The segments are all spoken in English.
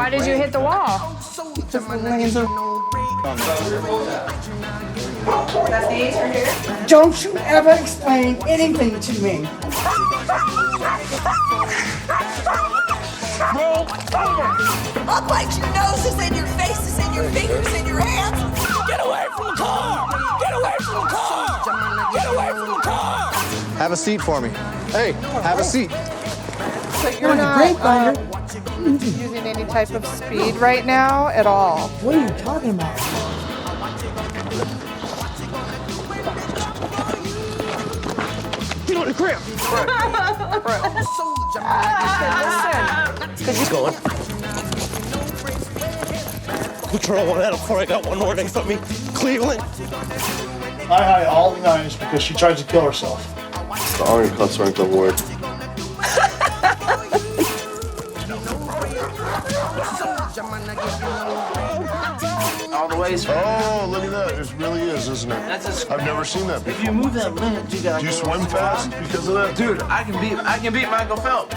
Why did you hit the wall? Don't you ever explain anything to me. Roll over! I'll bite your noses and your faces and your fingers and your hands! Get away from the car! Get away from the car! Get away from the car! Have a seat for me. Hey, have a seat. So you're not using any type of speed right now at all? What are you talking about? Get on the crib. Listen. He's going. Patrol one out before I got one more day from me. Cleveland. I hide all the knives because she tries to kill herself. The iron cuts aren't the word. All the way. Oh, look at that. It really is, isn't it? I've never seen that before. If you move that lint, you gotta. Do you swim fast because of that? Dude, I can beat Michael Phelps.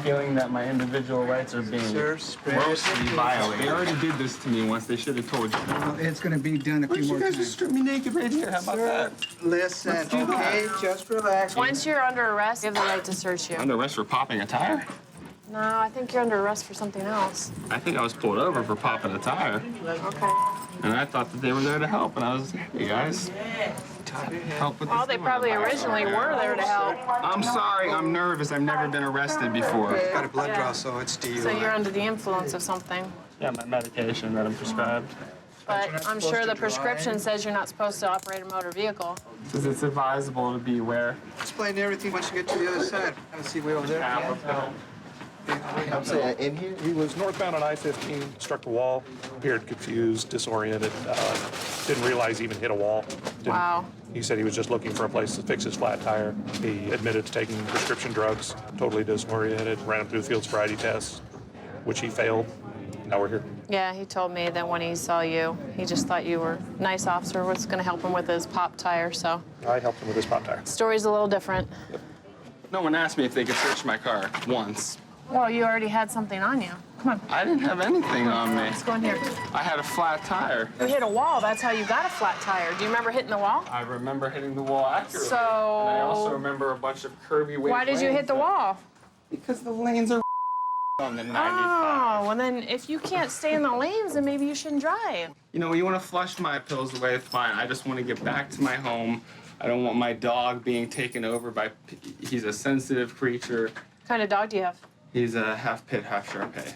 Feeling that my individual rights are being grossly violated. They already did this to me once. They should have told you. It's going to be done a few more You guys times. just strip me naked right here. How about that? Listen, okay, just relax. Once you're under arrest, you have the right to search you. Under arrest for popping a tire? No, I think you're under arrest for something else. I think I was pulled over for popping a tire. Okay. And I thought that they were there to help. And I was, hey guys, help with this. Well, they probably originally were there to help. I'm sorry, I'm nervous. I've never been arrested before. Got a blood draw, so it's DUI. So you're under the influence of something. Yeah, my medication that I'm prescribed. But I'm sure the prescription says you're not supposed to operate a motor vehicle. Says it's advisable to be aware. Explain everything once you get to the other side. Have a seat way over there. I'm saying in here? He was northbound on I-15, struck a wall, appeared confused, disoriented, didn't realize he even hit a wall. Wow. He said he was just looking for a place to fix his flat tire. He admitted to taking prescription drugs, totally disoriented, ran him through the field sobriety tests, which he failed. Now we're here. Yeah, he told me that when he saw you, he just thought you were a nice officer, was going to help him with his pop tire, so. I helped him with his pop tire. Story's a little different. No one asked me if they could search my car once. Well, you already had something on you. Come on. I didn't have anything on me. Let's go in here. I had a flat tire. You hit a wall. That's how you got a flat tire. Do you remember hitting the wall? I remember hitting the wall accurately. So. And I also remember a bunch of curvy weight. Why did you hit the wall? Because the lanes are on the 95. Oh, well then if you can't stay in the lanes, then maybe you shouldn't drive. You know, you want to flush my pills away, it's fine. I just want to get back to my home. I don't want my dog being taken over by, he's a sensitive creature. What kind of dog do you have? He's a half pit, half Shar-Pei.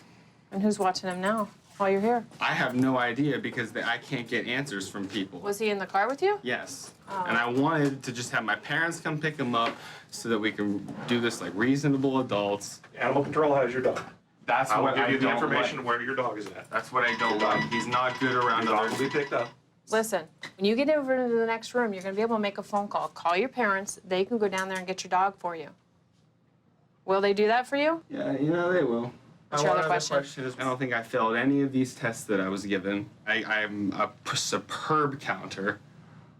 And who's watching him now while you're here? I have no idea because I can't get answers from people. Was he in the car with you? Yes. Oh. And I wanted to just have my parents come pick him up so that we can do this like reasonable adults. Animal control has your dog. That's I will what give I you the don't information like. where your dog is at. That's what I don't like. He's not good around Your dog others. will be picked up. Listen, when you get over into the next room, you're going to be able to make a phone call. Call your parents. They can go down there and get your dog for you. Will they do that for you? Yeah, you know they will. What's your One other other question? is, I don't think I failed any of these tests that I was given. I'm a superb counter.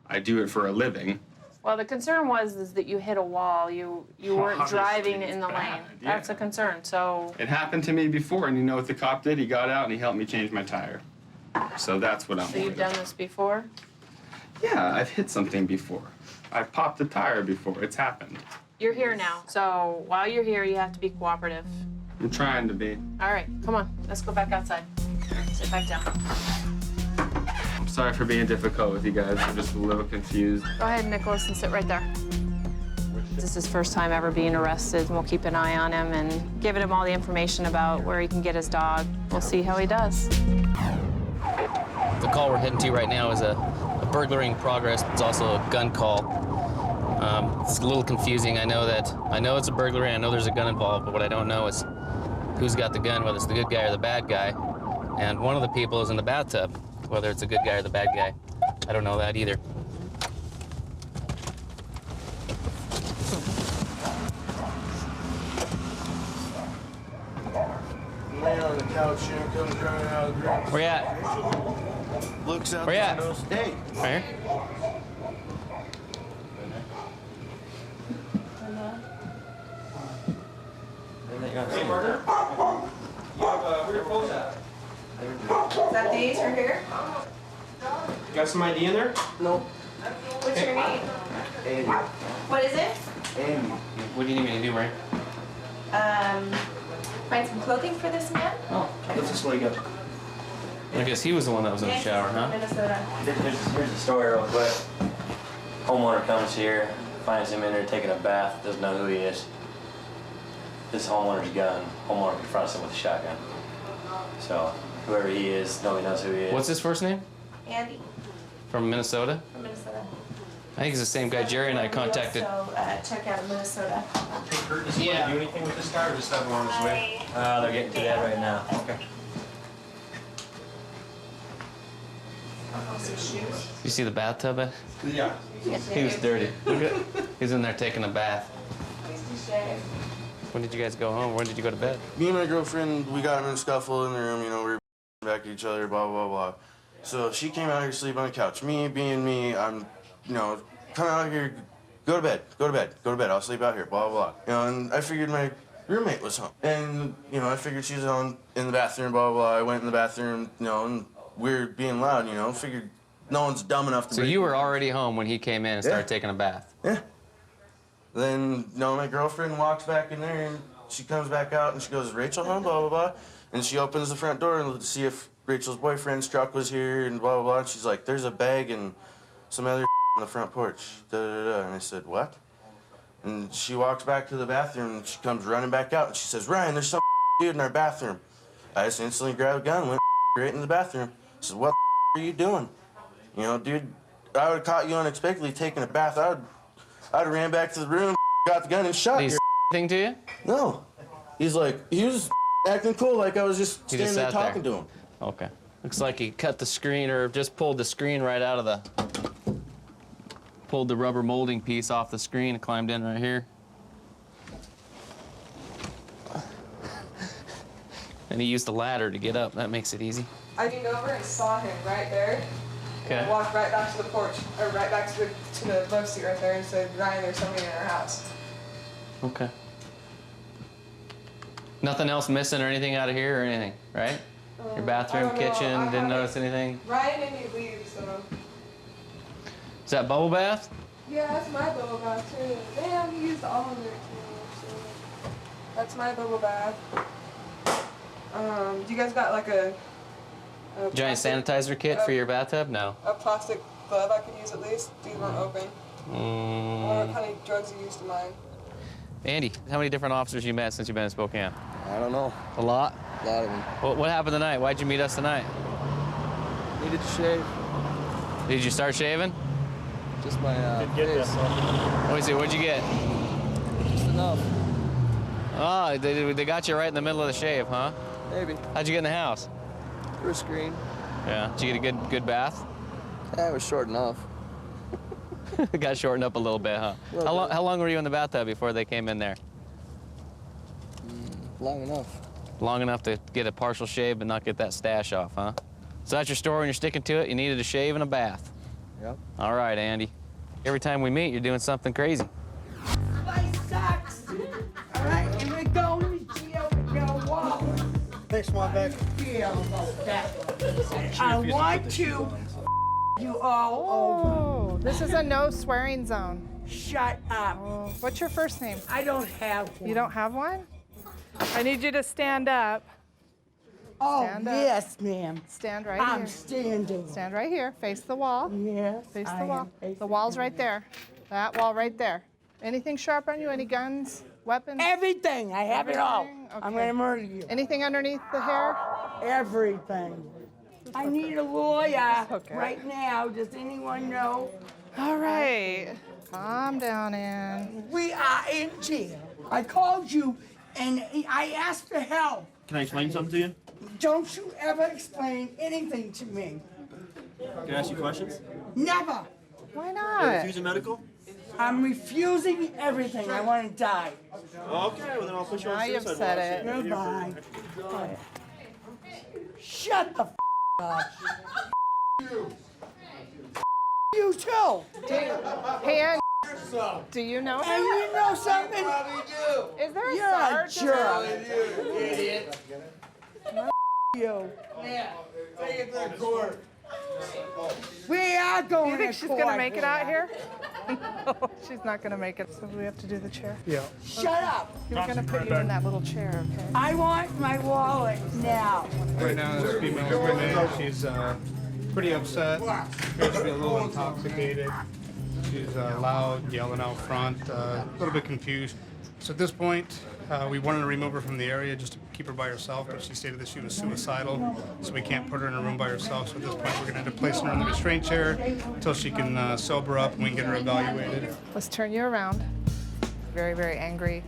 I do it for a living. Well, the concern is that you hit a wall. You weren't Obviously, driving it's in the bad, lane. yeah. That's a concern. So It happened to me before, and you know what the cop did? He got out and he helped me change my tire. So that's what I'm you've worried done about. this before? Yeah, I've hit something before. I've popped a tire before. It's happened. You're here now. So while you're here, you have to be cooperative. I'm trying to be. All right, come on. Let's go back outside. Sit back down. I'm sorry for being difficult with you guys. I'm just a little confused. Go ahead, Nicholas, and sit right there. This is his first time ever being arrested, and we'll keep an eye on him and giving him all the information about where he can get his dog. We'll see how he does. The call we're heading to right now is a burglary in progress. It's also a gun call. It's a little confusing. I know it's a burglary. I know there's a gun involved, but what I don't know is who's got the gun, whether it's the good guy or the bad guy. And one of the people is in the bathtub, whether it's a good guy or the bad guy. I don't know that either. Laying on the couch here, comes running out of the room. Where you at? Looks out Where you the at? windows. Hey. Right here? Is that these right here? Got some ID in there? No. What's your name? Andy. What is it? Andy. What do you need me to do, Marie? Find some clothing for this man? Oh, let's just let go. I guess he was the one that was in the shower, huh? Minnesota. Here's the story real quick. Homeowner comes here, finds him in there taking a bath, doesn't know who he is. This homeowner's gun. Homeowner confronts him with a shotgun. So whoever he is, nobody knows who he is. What's his first name? Andy From Minnesota? from Minnesota. I think he's the same guy Jerry and I contacted. So check out of Minnesota. Does he want to do anything with this guy or just have him on his way? They're getting to that right now. Okay. Some shoes. You see the bathtub? Yeah. He was dirty. Look at, he's in there taking a bath. When did you guys go home? When did you go to bed? Me and my girlfriend, we got in a scuffle in the room, you know, we were back at each other, blah, blah, blah. So she came out here to sleep on the couch. Me, being me, I'm, you know, come out here, go to bed, go to bed, go to bed, I'll sleep out here, blah, blah, blah. You know, and I figured my roommate was home. And, you know, I figured she was in the bathroom, blah, blah, blah. I went in the bathroom, you know, and we were being loud, you know, figured no one's dumb enough to So you were already home when he came in and started taking a bath? Yeah. Then, you know, my girlfriend walks back in there and she comes back out and she goes, Rachel home, blah, blah, blah. And she opens the front door to see if Rachel's boyfriend's truck was here and blah, blah, blah. And she's like, there's a bag and some other on the front porch, da, da, da. And I said, what? And she walks back to the bathroom and she comes running back out and she says, Ryan, there's some dude in our bathroom. I just instantly grabbed a gun, went right in the bathroom. I said, what are you doing? You know, dude, I would have caught you unexpectedly taking a bath. I'd have ran back to the room, got the gun, and shot you. Thing to you? No. He was acting cool like I was just standing there talking to him. Okay. Looks like he cut the screen or just pulled the screen right out of the... Pulled the rubber molding piece off the screen and climbed in right here. And he used the ladder to get up. That makes it easy. I leaned over and saw him right there. Okay. And I walked right back to the porch, or right back to the love seat right there and said, Ryan, there's somebody in our house. Okay. Nothing else missing or anything out of here or anything, right? Your bathroom, kitchen, didn't notice anything? Ryan made me leave, so. Is that bubble bath? Yeah, that's my bubble bath too. Damn, you used all of it too. So. That's my bubble bath. You guys got like a Giant sanitizer kit for your bathtub? No. a plastic glove I could use at least? These weren't open. I wonder what kind of drugs you used to mine. Andy, how many different officers you met since you've been in Spokane? I don't know. A lot? A lot of them. What happened tonight? Why'd you meet us tonight? Needed to shave. Did you start shaving? Just my face. Let me see, what'd you get? Just enough. Oh, they got you right in the middle of the shave, huh? Maybe. How'd you get in the house? Through a screen. Yeah. Did you get a good bath? Yeah, it was short enough. It got shortened up a little bit, huh? How long were you in the bathtub before they came in there? Long enough. Long enough to get a partial shave but not get that stash off, huh? So that's your story and you're sticking to it? You needed a shave and a bath. Yep. All right, Andy. Every time we meet, you're doing something crazy. My socks. All right, and we're going to jail. We're going to walk. Thanks, Mom, back. I want to you all over. This is a no swearing zone. Shut up. Oh, what's your first name? I don't have one. You don't have one? I need you to stand up. Oh, Stand up. yes, ma'am. Stand right I'm here. standing. Stand right here. Face the wall. Yes, Face I the wall. am facing The wall's the right there. That wall right there. Anything sharp on you? Any guns? Weapons? Everything. I have it all. Everything? I'm Okay. going to murder you. Anything underneath the hair? Everything. I need a lawyer Okay. right now. Does anyone know? All right. Calm down, Ann. We are in jail. I called you and I asked for help. Can I explain something to you? Don't you ever explain anything to me. Can I ask you questions? Never. Why Are you not? refusing medical? I'm refusing everything. I want to die. Okay, well then I'll put you on Now suicide you've said watch. it. Goodbye. Shut the up. You too. Hey, Ann, Do you know Hey, him? you know something? Probably do. Is there a You're a sergeant? jerk. You idiot. You. Yeah. Take it to the court. We are Do going you think to she's court. gonna make it out here? No, she's not gonna make it. So we have to do the chair. Yeah. Shut up. He was gonna put you in that little chair, okay? I want my wallet now. Right now, this female is coming in. She's pretty upset. Appears to be a little intoxicated. She's loud, yelling out front, a little bit confused. So at this point, we wanted to remove her from the area just to keep her by herself, but she stated that she was suicidal, so we can't put her in a room by herself. So at this point, we're going to end up placing her in the restraint chair until she can sober up and we can get her evaluated. Let's turn you around. Very, very angry.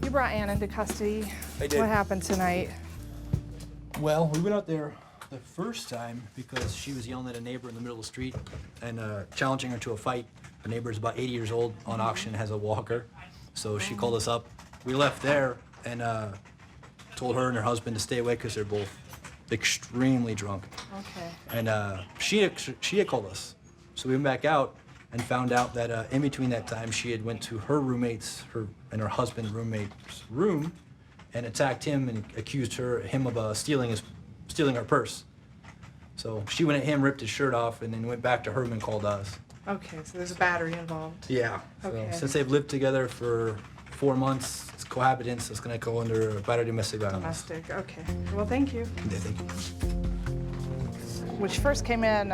You brought Ann into custody. I did. What happened tonight? Well, we went out there the first time because she was yelling at a neighbor in the middle of the street and challenging her to a fight. The neighbor's about 80 years old, on auction, has a walker. So she called us up. We left there and told her and her husband to stay away because they're both extremely drunk. Okay. And she had called us. So we went back out and found out that in between that time, she had went to her roommate's, her husband's roommate's room and attacked him and accused him of stealing her purse. So she went at him, ripped his shirt off, and then went back to her room and called us. Okay, so there's a battery involved. Yeah. Okay. So since they've lived together for 4 months, it's cohabitance. It's going to go under battery domestic violence. Domestic, okay. Well, thank you. Yeah, thank you. When she first came in,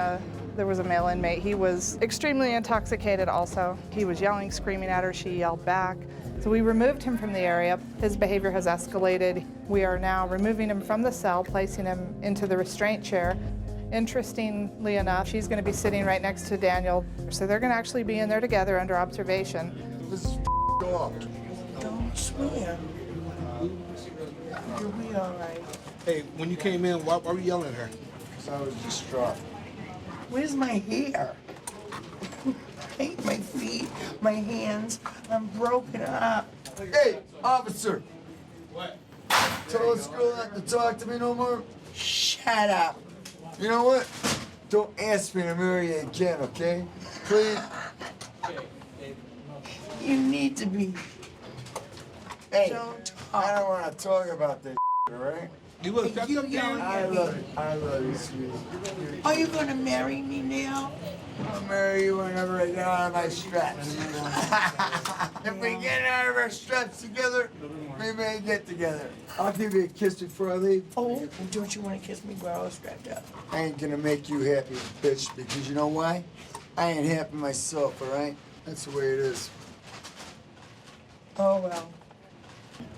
there was a male inmate. He was extremely intoxicated also. He was yelling, screaming at her. She yelled back. So we removed him from the area. His behavior has escalated. We are now removing him from the cell, placing him into the restraint chair. Interestingly enough, she's going to be sitting right next to Daniel. So they're going to actually be in there together under observation. This is off. Don't swear. You'll be all right. Hey, when you came in, why were you yelling at her? Because I was distraught. Where's my hair? Hate my feet, my hands. I'm broken up. Hey, officer. What? Tell this girl not to talk to me no more. Shut up. You know what? Don't ask me to marry you again, okay? Please. You need to be. Hey, Don't I don't want to talk about this, all right? You look, Hey, you yelling I at me. love you. I love you, sweetie. Are you gonna marry me now? I'll marry you whenever I get out of my straps. If we get out of our straps together, we may get together. I'll give you a kiss before I leave. Oh, don't you want to kiss me while I was strapped up? I ain't gonna make you happy, bitch, because you know why? I ain't happy myself, all right? That's the way it is. Oh, well.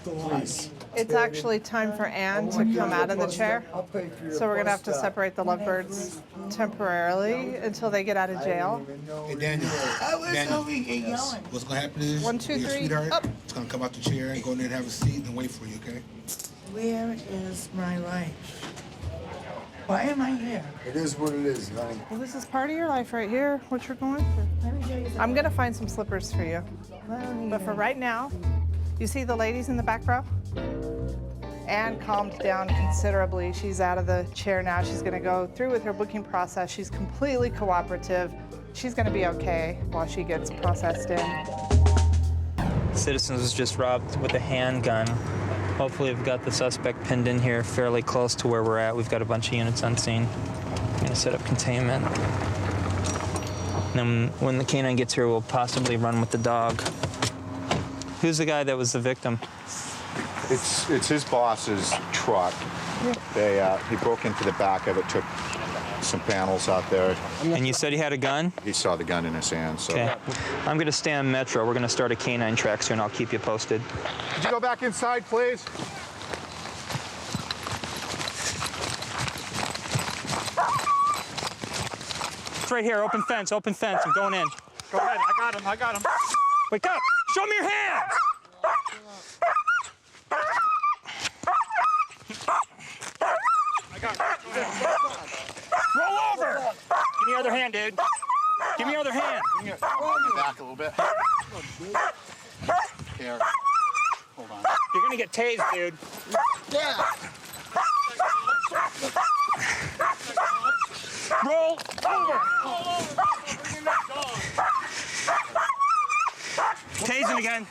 Please. It's actually time for Ann to come out of the chair. I'll pay for your So we're going to have bus to stop. separate the lovebirds temporarily until they get out of jail. Hey, Daniel. I was Daniel. over here yelling. What's going to happen is 1, 2, your 3, sweetheart up. is going to come out the chair and go in there and have a seat and wait for you, okay? Where is my life? Why am I here? It is what it is, honey. Well, this is part of your life right here, what you're going through. I'm going to find some slippers for you. But for right now, you see the ladies in the back row? Ann calmed down considerably. She's out of the chair now. She's going to go through with her booking process. She's completely cooperative. She's going to be okay while she gets processed in. Citizens was just robbed with a handgun. Hopefully we've got the suspect pinned in here fairly close to where we're at. We've got a bunch of units on scene. I'm gonna set up containment. And then when the canine gets here, we'll possibly run with the dog. Who's the guy that was the victim? It's his boss's truck. He broke into the back of it, took some panels out there. And you said he had a gun? He saw the gun in his hand, so. Okay. I'm going to stay on Metro. We're going to start a canine track soon. I'll keep you posted. Could you go back inside, please? It's right here. Open fence. Open fence. I'm going in. Go ahead. I got him. Wake up. Show me your hands. I got him. Roll over. Give me your other hand, dude. Give me your other hand. Back a little bit. Here. Hold on. You're going to get tased, dude. Yeah. Roll over. Bring in that dog. tasing again.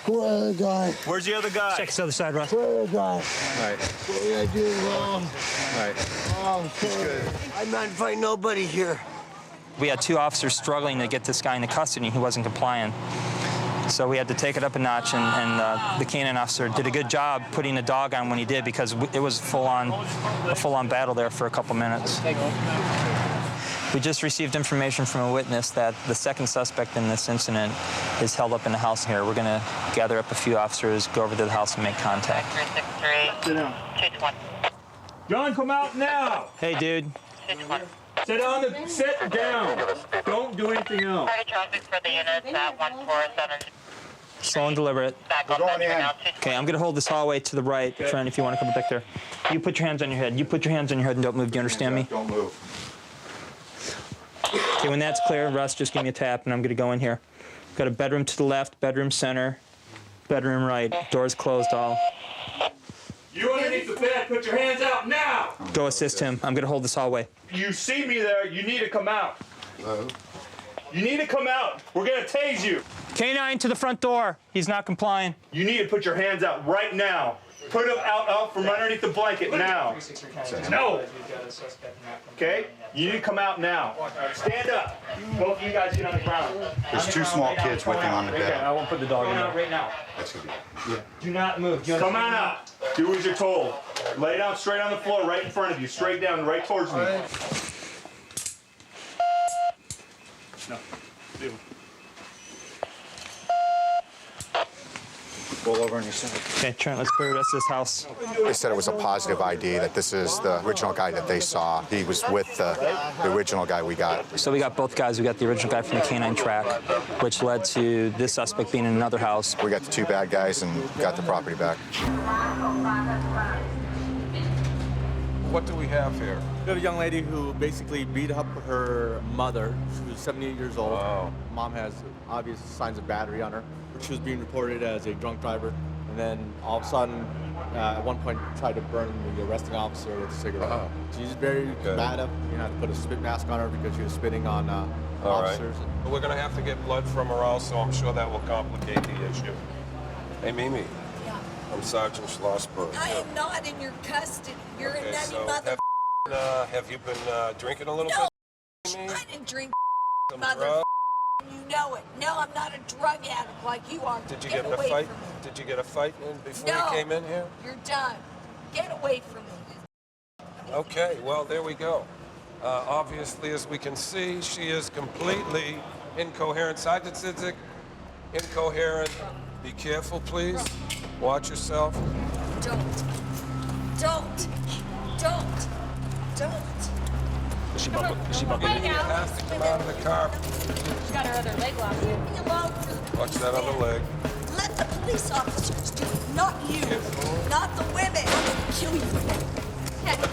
Where the guy? Where's the other guy? Check this other side, Russ. Where the guy? All right. What did I do wrong? All right. Oh, sorry. I'm not fighting nobody here. We had 2 officers struggling to get this guy into custody. He wasn't complying. So we had to take it up a notch, and the canine officer did a good job putting the dog on when he did, because it was a full-on battle there for a couple minutes. We just received information from a witness that the second suspect in this incident is held up in the house here. We're going to gather up a few officers, go over to the house, and make contact. 363. Sit down. 220. John, come out now. Hey, dude. 220. Sit down. Don't do anything else. Party traffic for the units at 147. Slow and deliberate. Okay, I'm going to hold this hallway to the right, friend, if you want to come back there. You put your hands on your head. You put your hands on your head and don't move. Do you understand me? Don't move. Okay, when that's clear, Russ, just give me a tap, and I'm going to go in here. Got a bedroom to the left, bedroom center, bedroom right. Doors closed all. You underneath the bed, put your hands out now. Go assist him. I'm going to hold this hallway. You see me there, you need to come out. You need to come out. We're going to tase you. K-9 to the front door. He's not complying. You need to put your hands out right now. Put them out from underneath the blanket now. No. Okay? You need to come out now. Stand up. Both of you guys get on the ground. There's 2 small kids with him on the bed. I won't put the dog in there. Right now. That's good. Yeah. Do not move. Come on out. Do as you're told. Lay down straight on the floor right in front of you. Straight down, right towards me. No. Do. Roll over on your side. Okay, Trent, let's clear the rest of this house. They said it was a positive ID, that this is the original guy that they saw. He was with the original guy we got. So we got both guys. We got the original guy from the K-9 track, which led to this suspect being in another house. We got the 2 bad guys and got the property back. What do we have here? We have a young lady who basically beat up her mother. She was 78 years old. Wow. Mom has obvious signs of battery on her. She was being reported as a drunk driver, and then all of a sudden, at one point, tried to burn the arresting officer with a cigarette. She's very combative. You had to put a spit mask on her because she was spitting on officers. Right. We're going to have to get blood from her also. I'm sure that will complicate the issue. Hey, Mimi. Yeah. I'm Sergeant Schlossberg. I am not in your custody. You're a nutty mother. Have you been drinking a little no, bit? I didn't drink Some mother. drugs? You know it. No, I'm not a drug addict like you are. Did you get get in a away fight? from me. Did you get a fight before No, you came in here? You're done. Get away from me. Okay, well, there we go. Obviously, as we can see, she is completely incoherent. Statistic, incoherent. Be careful, please. Watch yourself. Don't. Is she bumping? She has to come out of the car. She's got her other leg locked. Leave me alone for Watch that other leg. Let the police officers do it, not you. Not the women. I'm gonna kill you. I'm gonna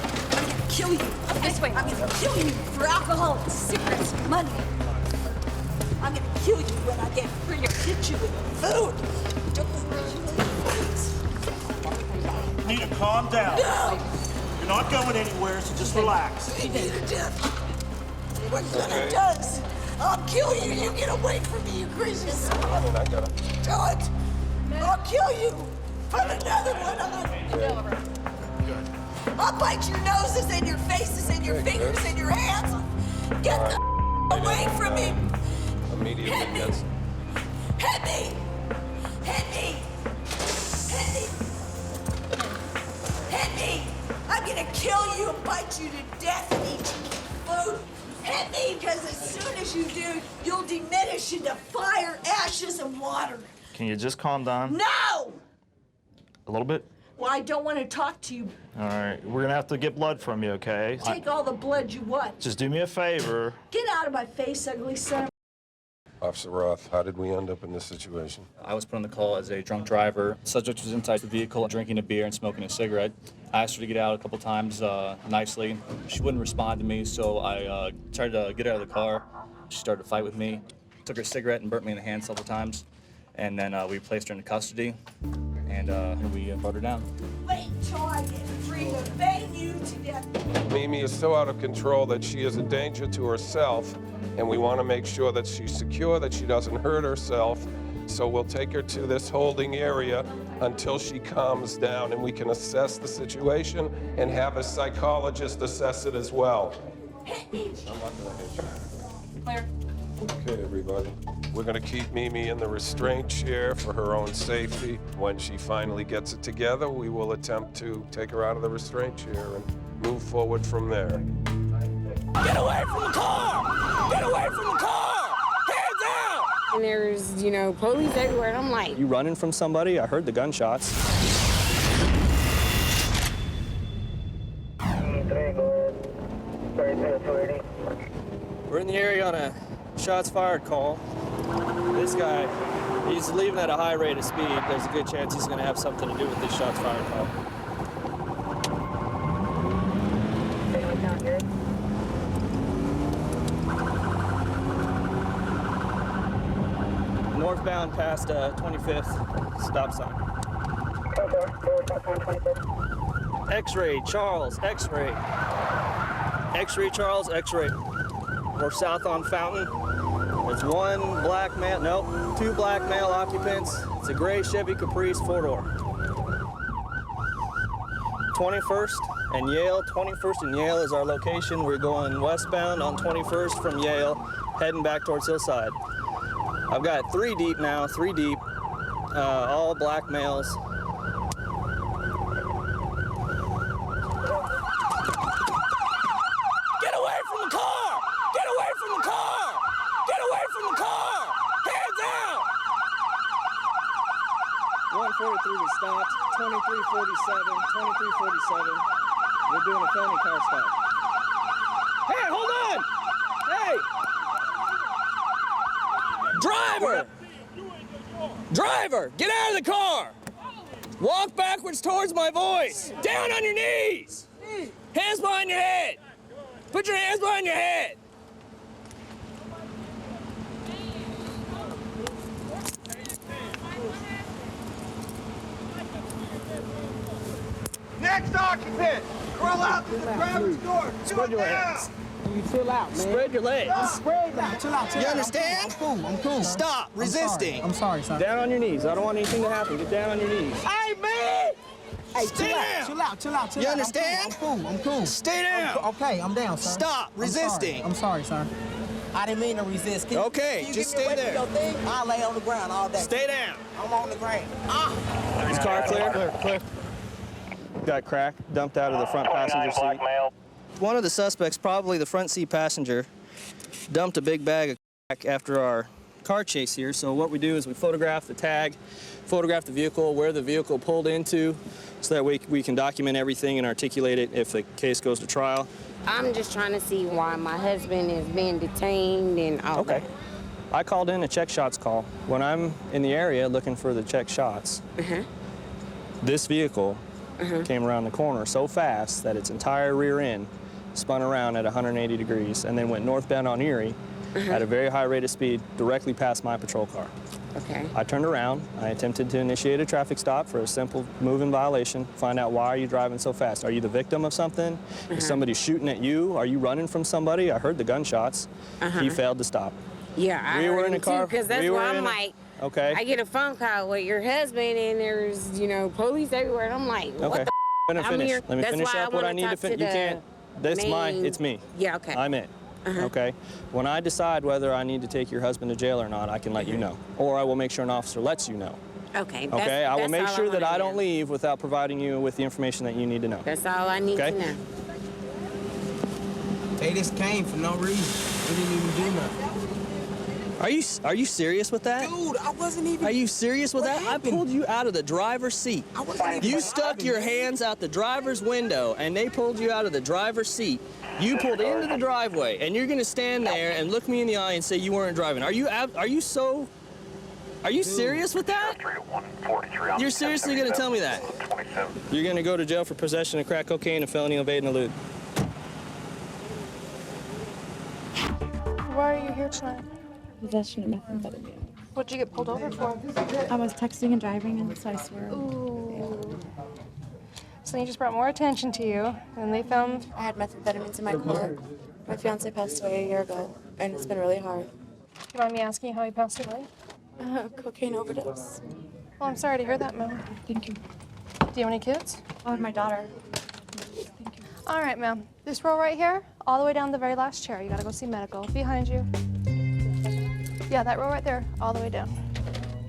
kill you. This way. I'm gonna kill you for alcohol and cigarettes and money. I'm gonna kill you when I get free or hit you with food. Don't Need to calm down. No! You're not going anywhere, so just relax. You need a death. What that does, I'll kill you. You get away from me, you crazy son. I got it. Do it. I'll kill you. Put another one on. I'll bite your noses and your faces and your fingers and your hands. Get the away from me. Immediately, Hit me. yes. Hit me. Hit me. Hit me. Hit me. I'm gonna kill you and bite you to death and eat your food. Hit me, because as soon as you do, you'll diminish into fire, ashes, and water. Can you just calm down? No! A little bit? Well, I don't want to talk to you. All right. We're going to have to get blood from you, okay? Take all the blood you want. Just do me a favor. Get out of my face, ugly son of Officer Roth, how did we end up in this situation? I was put on the call as a drunk driver. The subject was inside the vehicle drinking a beer and smoking a cigarette. I asked her to get out a couple times nicely. She wouldn't respond to me, so I tried to get her out of the car. She started to fight with me, took her cigarette and burnt me in the hand several times. And then we placed her into custody, and we brought her down. Wait till I get free to bang you to death. Mimi is so out of control that she is a danger to herself and we want to make sure that she's secure, that she doesn't hurt herself. So we'll take her to this holding area until she calms down and we can assess the situation and have a psychologist assess it as well. Clear. Okay, everybody. We're going to keep Mimi in the restraint chair for her own safety. When she finally gets it together, we will attempt to take her out of the restraint chair and move forward from there. Get away from the car! Get away from the car! Hands out! And there's, police everywhere, and I'm like... You running from somebody? I heard the gunshots. We're in the area on a shots fired call. This guy, he's leaving at a high rate of speed. There's a good chance he's going to have something to do with this shots fired call. Northbound past 25th stop sign. X-ray, Charles, X-ray. X-ray, Charles, X-ray. We're south on Fountain. There's one black male, nope, two black male occupants. It's a gray Chevy Caprice 4-door. 21st and Yale. 21st and Yale is our location. We're going westbound on 21st from Yale, heading back towards Hillside. I've got 3 deep now, 3 deep, all black males. Get away from the car! Get away from the car! Get away from the car! Hands out! 143 was stopped, 2347, 2347. We're doing a felony car stop. Hey, hold on! Hey! Driver! Driver, get out of the car! Walk backwards towards my voice! Down on your knees! Hands behind your head! Put your hands behind your head! Next occupant! Crawl out to the driver's door! Spread your legs. You chill out, man. Spread your legs. Spread out. Chill out. You understand? I'm cool. Stop resisting. I'm sorry, son. Down on your knees. I don't want anything to happen. Get down on your knees. Hey, man! Hey, Stay down. Chill out. You understand? I'm cool. Stay down. Okay, I'm down, sir. Stop resisting. I'm sorry, sir. I didn't mean to resist. Okay, just stay there. I'll lay on the ground all day. Stay down. I'm on the ground. Is car clear? Clear. Got crack dumped out of the front passenger seat. One of the suspects, probably the front seat passenger, dumped a big bag of crack after our car chase here. So what we do is we photograph the tag, photograph the vehicle, where the vehicle pulled into, so that we can document everything and articulate it if the case goes to trial. I'm just trying to see why my husband is being detained and all that. I called in a check shots call. When I'm in the area looking for the check shots, this vehicle came around the corner so fast that its entire rear end spun around at 180 degrees and then went northbound on Erie at a very high rate of speed directly past my patrol car. Okay. I turned around. I attempted to initiate a traffic stop for a simple move-in violation, find out why are you driving so fast. Are you the victim of something? Is somebody shooting at you? Are you running from somebody? I heard the gunshots. He failed to stop. Yeah, I We were heard in a him car. too, because that's we why were I'm in a- like, Okay. I get a phone call with your husband and there's, police everywhere, and I'm like, what Okay. the Let me I'm finish. here. Let me That's finish why up what I need to talk finish. to You can't. That's main- it's me. Yeah, okay. I'm it. Okay. When I decide whether I need to take your husband to jail or not, I can let you know, or I will make sure an officer lets you know. Okay. Okay. I will that's make all sure that wanna I don't know. leave without providing you with the information that you need to know. That's all I need Okay. to know. They just came for no reason. They didn't even do nothing. Are you serious with that? Dude, I wasn't even. Are you serious with What that? happened? I pulled you out of the driver's seat. I wasn't even. You stuck your hands out the driver's window, and they pulled you out of the driver's seat. You pulled into the driveway, and you're gonna stand there and look me in the eye and say you weren't driving. Are you serious with that? You're seriously gonna tell me that? You're gonna go to jail for possession of crack cocaine and felony evade and elude. Why are you here tonight? Possession of methamphetamine. What'd you get pulled over for? I was texting and driving, and so I swear. Ooh. So they just brought more attention to you, and they found... I had methamphetamines in my car. My fiance passed away a year ago. and it's been really hard. Do you mind me asking how he passed away? Cocaine overdose. Well, I'm sorry to hear that, ma'am. Thank you. Do you have any kids? Oh, and my daughter. All right, ma'am. This row right here, all the way down the very last chair. You gotta go see medical. Behind you. Yeah, that row right there, all the way down.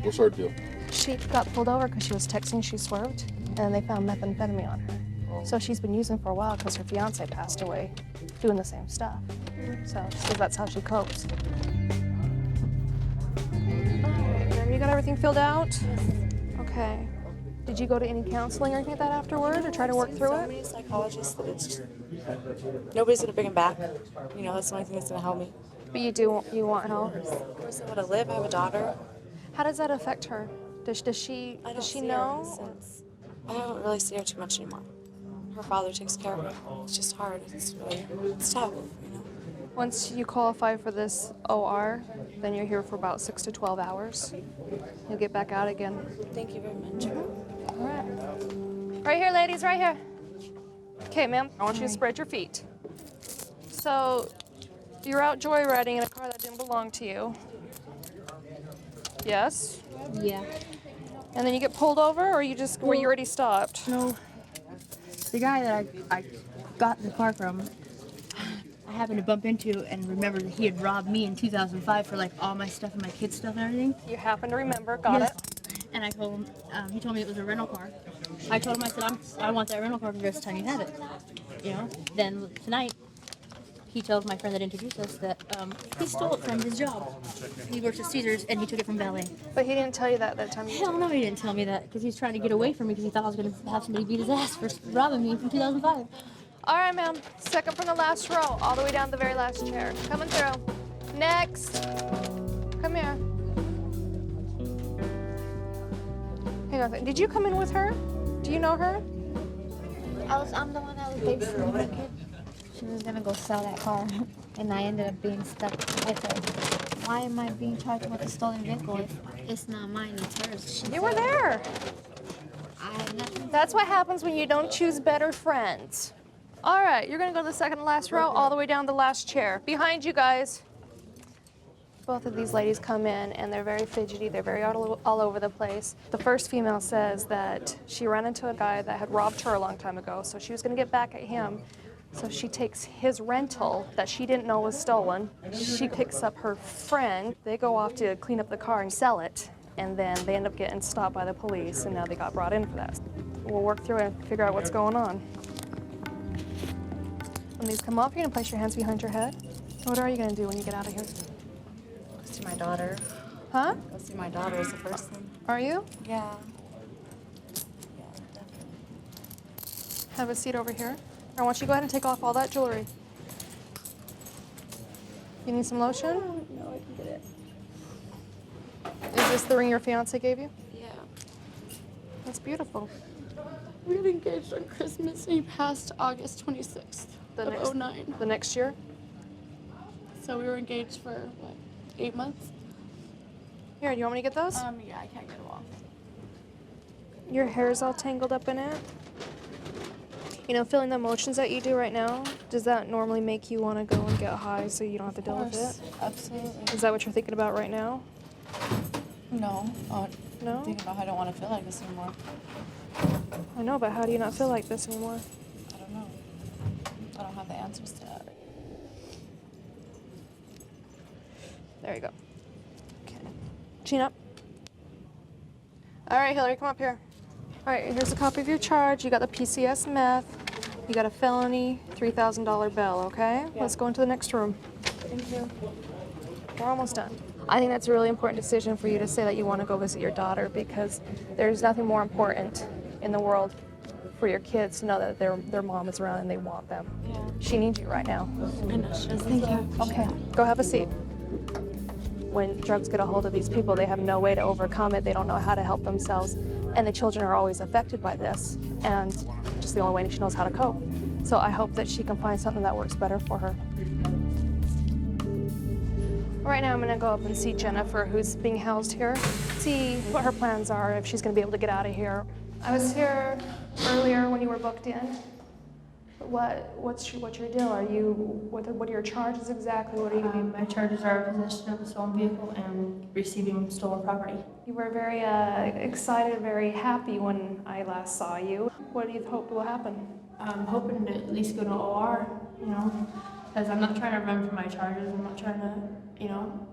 What's her deal? She got pulled over because she was texting, she swerved, and they found methamphetamine on her. So she's been using for a while because her fiance passed away doing the same stuff. So she says that's how she copes. All right, ma'am, you got everything filled out? Okay. Did you go to any counseling or anything like that afterward, or try to work through So it? many psychologists that it's just nobody's gonna bring him back. You know, that's the only thing that's gonna help me. But you want help? Of course, I want to live. I have a daughter. How does that affect her? Does she know? Since I don't really see her too much anymore. Her father takes care of her. It's just hard. It's tough. You know. Once you qualify for this OR, then you're here for about 6 to 12 hours. You'll get back out again. Thank you very much. All right. Right here, ladies, right here. Okay, ma'am, I want you to spread your feet. So, you're out joyriding in a car that didn't belong to you. Yes? Yeah. And then you get pulled over, or you just were you already stopped? No. The guy that I got the car from, I happened to bump into and remembered that he had robbed me in 2005 for like all my stuff and my kids' stuff and everything. You happen to remember, got it. And I told him, he told me it was a rental car. I told him, I said, I want that rental car for the rest of the time you have it. You know? Then tonight, he tells my friend that introduced us that he stole it from his job. He works at Caesars and he took it from valet. But he didn't tell you that time. Hell no, he didn't tell me that because he was trying to get away from me because he thought I was going to have somebody beat his ass for robbing me from 2005. All right, ma'am. Second from the last row, all the way down to the very last chair. Coming through. Next. Come here. Hang on. Did you come in with her? Do you know her? I'm the one that was babysitting the kid. She was gonna go sell that car, and I ended up being stuck. I said, "Why am I being charged with a stolen vehicle if it's not mine? It's hers." You were there. That's what happens when you don't choose better friends. All right, you're gonna go to the second to last row, all the way down the last chair. Behind you guys. Both of these ladies come in and they're very fidgety, they're very all over the place. The first female says that she ran into a guy that had robbed her a long time ago, so she was gonna get back at him. So she takes his rental that she didn't know was stolen. She picks up her friend. They go off to clean up the car and sell it. And then they end up getting stopped by the police, and now they got brought in for that. We'll work through it and figure out what's going on. When these come off, you're gonna place your hands behind your head. What are you gonna do when you get out of here? Go see my daughter. Huh? Go see my daughter is the first thing. Are you? Yeah. Have a seat over here. I want you to go ahead and take off all that jewelry. You need some lotion? No, I can get it. Is this the ring your fiance gave you? Yeah. That's beautiful. We got engaged on Christmas and he passed August 26th of 09. The next year? So we were engaged for, what, 8 months? Here, do you want me to get those? Yeah, I can't get them off. Your hair's all tangled up in it. You know, feeling the emotions that you do right now, does that normally make you want to go and get high so you don't have to deal with it? Absolutely. Is that what you're thinking about right now? No. No? I'm thinking about how I don't want to feel like this anymore. I know, but how do you not feel like this anymore? I don't know. I don't have the answers to that. There you go. Okay. Chin up. All right, Hillary, come up here. All right, here's a copy of your charge. You got the PCS meth. You got a felony $3,000 bill, okay? Yeah. Let's go into the next room. Thank you. We're almost done. I think that's a really important decision for you to say that you want to go visit your daughter, because there's nothing more important in the world for your kids to know that their mom is around and they want them. Yeah. She needs you right now. I know she does. Thank you. Okay, go have a seat. When drugs get a hold of these people, they have no way to overcome it. They don't know how to help themselves. And the children are always affected by this. And just the only way she knows how to cope. So I hope that she can find something that works better for her. Right now I'm gonna go up and see Jennifer, who's being housed here, see what her plans are, if she's gonna be able to get out of here. I was here earlier when you were booked in. What's your deal? What are your charges exactly? What are you gonna be? My charges are possession of a stolen vehicle and receiving stolen property. You were very excited, very happy when I last saw you. What do you hope will happen? I'm hoping to at least go to OR, you know, because I'm not trying to run from my charges. I'm not trying to, you know,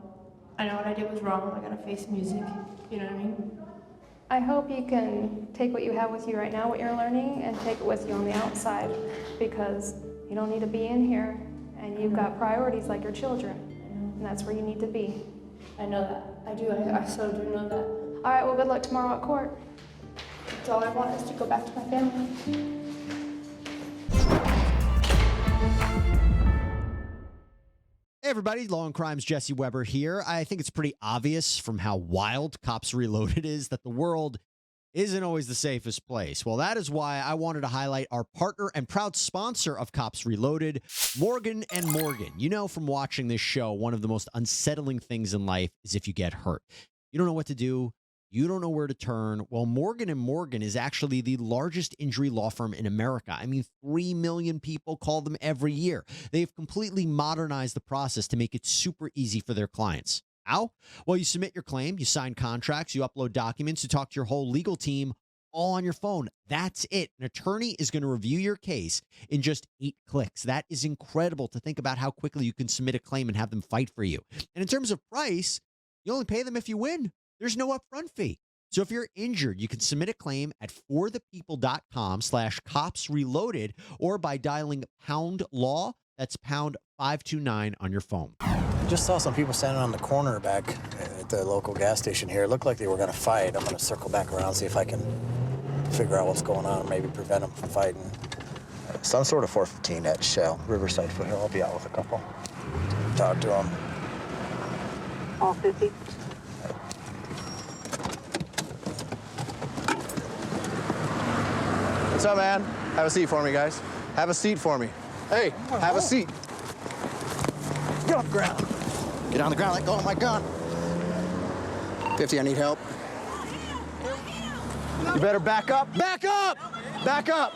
I know what I did was wrong. I gotta face music, you know what I mean? I hope you can take what you have with you right now, what you're learning, and take it with you on the outside, because you don't need to be in here, and you've got priorities like your children, and that's where you need to be. I know that. I do. I so do know that. All right, well, good luck tomorrow at court. That's all I want is to go back to my family. Hey everybody, Law&Crime's Jesse Weber here. I think it's pretty obvious from how wild Cops Reloaded is that the world isn't always the safest place. Well, that is why I wanted to highlight our partner and proud sponsor of Cops Reloaded, Morgan & Morgan. You know from watching this show, one of the most unsettling things in life is if you get hurt. You don't know what to do. You don't know where to turn. Well, Morgan & Morgan is actually the largest injury law firm in America. I mean, 3 million people call them every year. They've completely modernized the process to make it super easy for their clients. How? Well, you submit your claim, you sign contracts, you upload documents, you talk to your whole legal team all on your phone. That's it. An attorney is going to review your case in just 8 clicks. That is incredible to think about how quickly you can submit a claim and have them fight for you. And in terms of price, you only pay them if you win. There's no upfront fee. So if you're injured, you can submit a claim at forthepeople.com/copsreloaded or by dialing #law. That's #529 on your phone. I just saw some people standing on the corner back at the local gas station here. It looked like they were going to fight. I'm going to circle back around, see if I can figure out what's going on and maybe prevent them from fighting. Some sort of 415 at Shell, Riverside Foothill. I'll be out with a couple. Talk to them. All 50. What's up, man? Have a seat for me, guys. Have a seat for me. Hey, have a seat. Get on the ground. Get on the ground. Let go of my gun. 50, I need help. You better back up. Back up! Back up!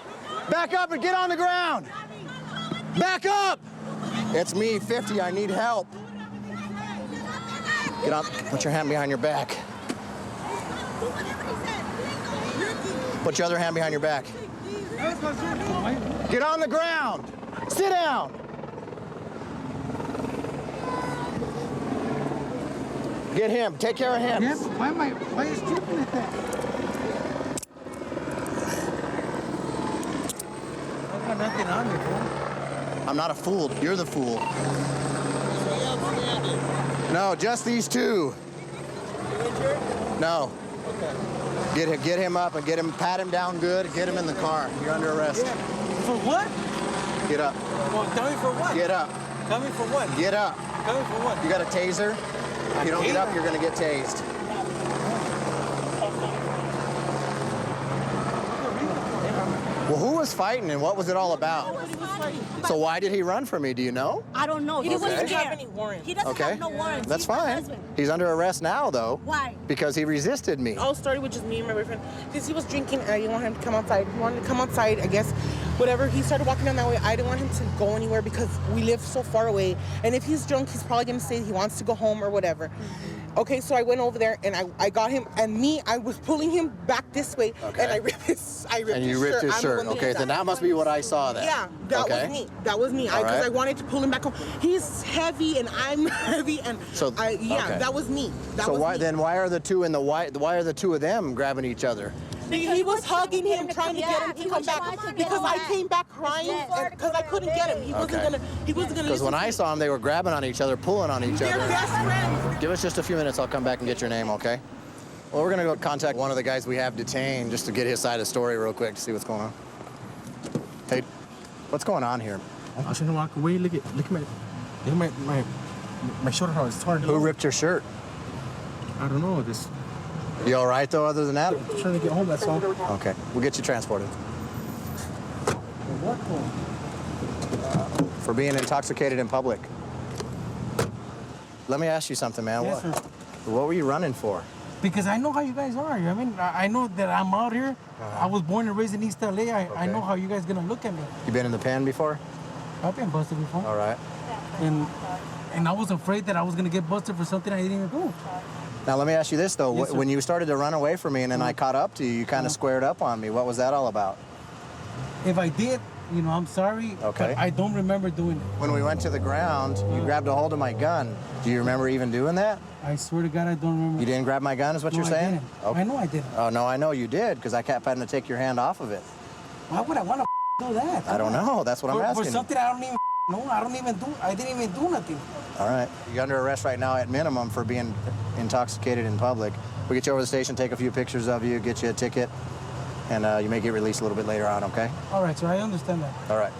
Back up and get on the ground! Back up! It's me, 50, I need help. Get up. Put your hand behind your back. Put your other hand behind your back. Get on the ground. Sit down. Get him. Take care of him. Yes. Why are you stripping at that? I got nothing on me, fool. I'm not a fool. You're the fool. No, just these two. No. Okay. Get him up and pat him down good, and get him in the car. You're under arrest. Yeah. For what? Get up. Well, tell me for what? Get up. Tell me for what? Get up. Tell me for what? You got a taser? If you don't get up, you're gonna get tased. Well, who was fighting and what was it all about? So why did he run from me? Do you know? I don't know. He doesn't Okay. have any warrants. He doesn't have no warrants. That's He's my fine. husband. He's under arrest now, though. Why? Because he resisted me. It all started with just me and my boyfriend. Because he was drinking and I didn't want him to come outside. He wanted to come outside, I guess, whatever. He started walking down that way. I didn't want him to go anywhere because we live so far away. And if he's drunk, he's probably going to say he wants to go home or whatever. Okay, so I went over there and I got him, and I was pulling him back this way, Okay. and I ripped his And you ripped his I'm the shirt. one that Okay, did then that. that must be what I saw then. Yeah, that Okay. was me. That was me. All Because right. I wanted to pull him back home. He's heavy and I'm heavy, and So okay. that was me. That So was why me. then? Why are the two in the white? Why are the two of them grabbing each other? He was hugging him, trying to get him to come back. Because I came back crying because I couldn't get him. He wasn't gonna. Because listen when to I me. saw them, they were grabbing on each other, pulling on each They're other. best friends. Give us just a few minutes. I'll come back and get your name, okay? Well, we're gonna go contact one of the guys we have detained just to get his side of the story real quick to see what's going on. Hey, what's going on here? I was trying to walk away. Look at my shoulder, how it's torn. Who ripped your shirt? I don't know. This. You all right though? Other than that? I'm trying to get home. That's all. Okay, we'll get you transported. For being intoxicated in public. Let me ask you something, man. Yes, sir. What were you running for? Because I know how you guys are. I mean, I know that I'm out here I was born and raised in East LA. I know how you guys gonna look at me. You been in the pen before? I've been busted before. All right. And I was afraid that I was gonna get busted for something I didn't even do. Now let me ask you this though. Yes, sir. When you started to run away from me and then I caught up to you, you kind of squared up on me. What was that all about? If I did, you know, I'm sorry. Okay. But I don't remember doing it. When we went to the ground, you grabbed a hold of my gun. Do you remember even doing that? I swear to God, I don't remember. You didn't grab my gun, is what No, you're I saying? didn't. Okay. I know I didn't. Oh no, I know you did, because I kept having to take your hand off of it. Why would I want to know that? I don't know. That's what I'm asking. For something I don't even know. I didn't even do nothing. All right. You're under arrest right now at minimum for being intoxicated in public. We'll get you over to the station, take a few pictures of you, get you a ticket, and you may get released a little bit later on, okay? All right, sir, I understand that. All right.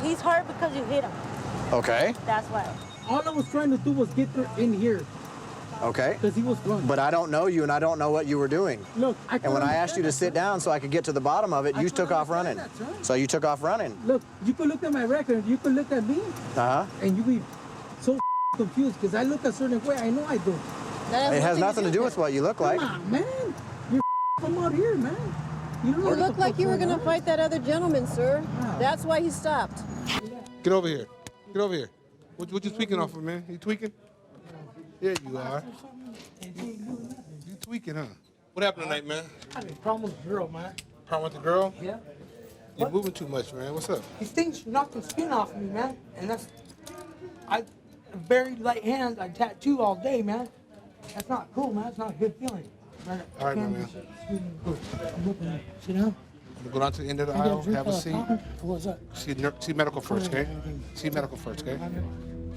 He's hurt because you hit him. Okay. That's why. All I was trying to do was get her in here. Okay. Because he was running. But I don't know you, and I don't know what you were doing. Look, and when I asked you to sit down so I could get to the bottom of it, you took off running. So you took off running. Look, you could look at my record, you could look at me, and you be so confused because I look a certain way. I know I do. It has nothing to do with what you look like. Come on, man. You're from out here, man. You don't know You what look the like fuck you were going going to on. fight that other gentleman, sir. That's why he stopped. Get over here. Get over here. What you tweaking off of, man? You tweaking? Yeah, you are. You tweaking, huh? What happened tonight, man? I had a problem with the girl, man. Problem with the girl? Yeah. You're moving too much, man. What's up? These things knocked the skin off me, man. And that's, I very light hands. I tattoo all day, man. That's not cool, man. That's not a good feeling. All right, my man. Sit down. I'm gonna go down to the end of the aisle, have a seat. What's up? See medical first, okay? See medical first, okay?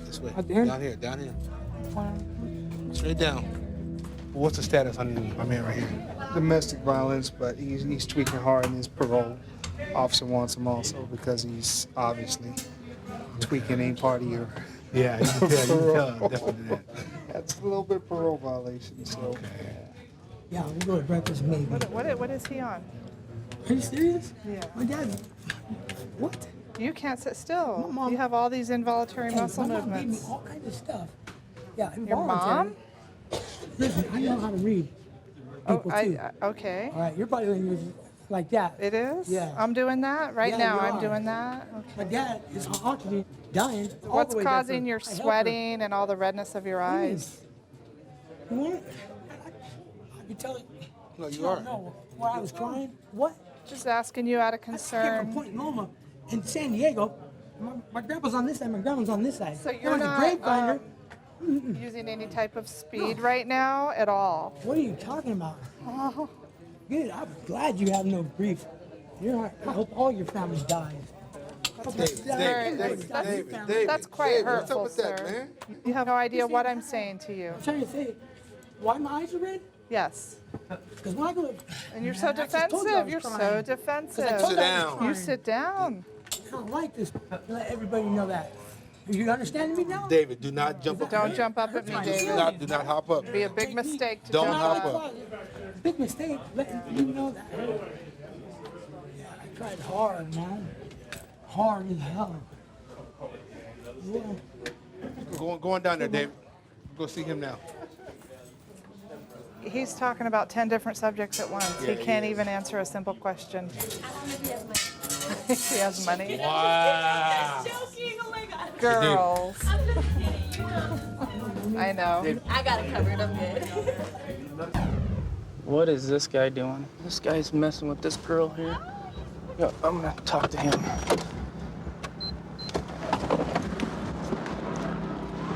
This way. Down here. Straight down. What's the status on my man right here? Domestic violence, but he's tweaking hard in his parole. Officer wants him also because he's obviously tweaking ain't part of your Yeah, you can tell, definitely that. That's a little bit parole violation, so. Okay. Yeah, we'll go to breakfast maybe. What is he on? Are you serious? Yeah. My dad. What? You can't sit still. Mom- You have all these involuntary muscle my mom gave me movements. all kinds of stuff. Yeah, Your involuntary. mom? Listen, I know how to read people too. Okay. All right, your body language is like that. It is? Yeah. I'm doing that right Yeah, now. you I'm are. doing that. Okay. My dad is oxygen dying. all What's the way back causing to- your I helped her. sweating and all the redness of your eyes? You want it? I can tell you. No, you don't are. Oh, know why I was crying. What? Just asking you out of I came concern. from Point Loma in San Diego. My grandpa's on this side, my grandma's on this side. So I you're went to not Grapefinder. using any type of speed right now at all? What are you talking about? Oh. Good. I'm glad you have no grief. I hope all your family dies. That's quite hurtful, what's up with sir. that, man? You have no idea what I'm saying to you. I'm trying to say, why my eyes are red? Yes. Because when I go, And you're so I just told you I defensive. was You're so crying. defensive. 'Cause I told you I was down. crying. You sit down. I don't like this. Let everybody know that. You understanding me now? David, do not jump up. Don't jump up at me, David. Do not hop up. It'd be a big mistake to Don't jump hop up. up. Big mistake. Letting you know that. Yeah, I tried hard, man. Hard as hell. Yeah. Go on down there, David. Go see him now. He's talking about 10 different subjects at once. Yeah, He can't he is. even answer a simple question. He has money. Wow. Girls. I know. I got it covered. I'm good. What is this guy doing? This guy's messing with this girl here. Yo, I'm gonna talk to him.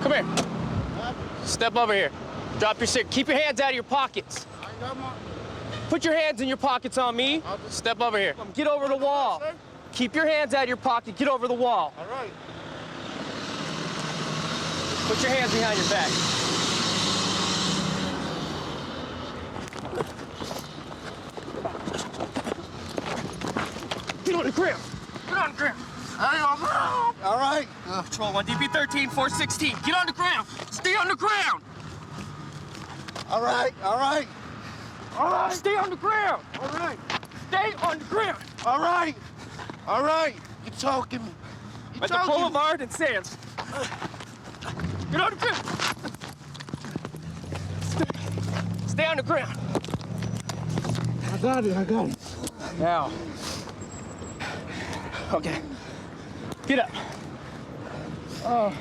Come here. Step over here. Drop your stick. Keep your hands out of your pockets. Put your hands in your pockets on me. Step over here. Get over the wall. Keep your hands out of your pocket. Get over the wall. All right. Put your hands behind your back. Get on the ground. Get on the ground. All right. Patrol 1, DP13, 416. Get on the ground. Stay on the ground. All right. All right. All right. Stay on the ground. All right. Stay on the ground. All right. All right. You're talking. You're At the talking. Boulevard and Sands. Get on the ground. Stay on the ground. I got it. Now. Okay. Get up. Oh.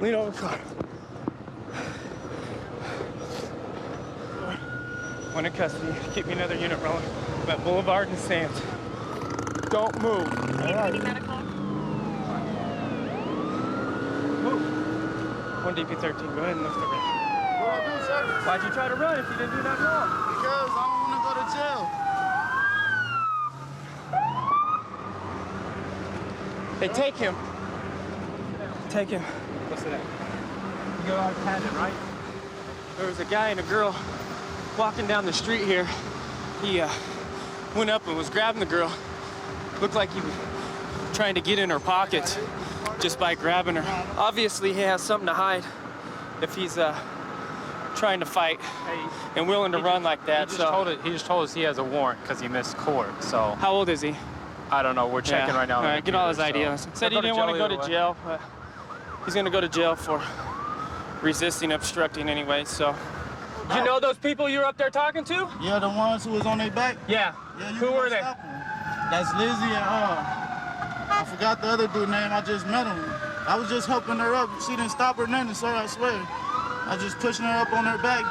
Lean over the car. One in custody. Keep me another unit rolling. I'm at Boulevard and Sands. Don't move. All right. Move. 1 DP13. Go ahead and lift the ring. What I do, sir? Why'd you try to run if you didn't do nothing wrong? Because I don't want to go to jail. Hey, take him. Take him. Listen to that. You go out of patent, right? There was a guy and a girl walking down the street here. He went up and was grabbing the girl. Looked like he was trying to get in her pockets just by grabbing her. Obviously, he has something to hide if he's trying to fight and willing to run like that. He just told us he has a warrant because he missed court. So how old is he? I don't know. We're checking right now. All right, get all his ideas. Said he didn't want to go to jail, but he's going to go to jail for resisting, obstructing anyway, so. You know those people you were up there talking to? Yeah, the ones who was on their back? Yeah. Who were they? That's Lizzie and I forgot the other dude's name. I just met him. I was just helping her up. She didn't stop or nothing, sir, I swear. I was just pushing her up on her back.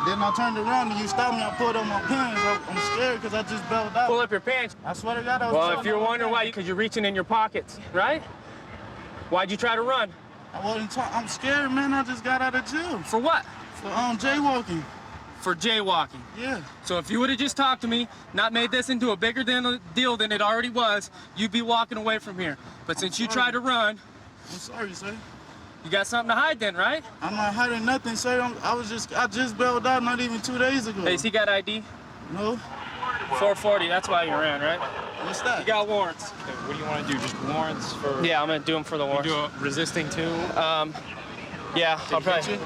Then I turned around and you stopped me. I pulled up my pants. I'm scared because I just bailed out. Pull up your pants. I swear to God, I was. Well, if you're wondering why, because you're reaching in your pockets, right? Why'd you try to run? I wasn't. I'm scared, man. I just got out of jail. For what? For jaywalking. For jaywalking. Yeah. So if you would have just talked to me, not made this into a bigger deal than it already was, you'd be walking away from here. But since you tried to run, I'm sorry, sir. You got something to hide then, right? I'm not hiding nothing, sir. I just bailed out not even 2 days ago. Hey, has he got ID? No. 440, that's why you ran, right? What's that? You got warrants. Okay, what do you want to do? Just warrants for? Yeah, I'm gonna do them for the warrants. You do resisting too? Yeah, I'll probably.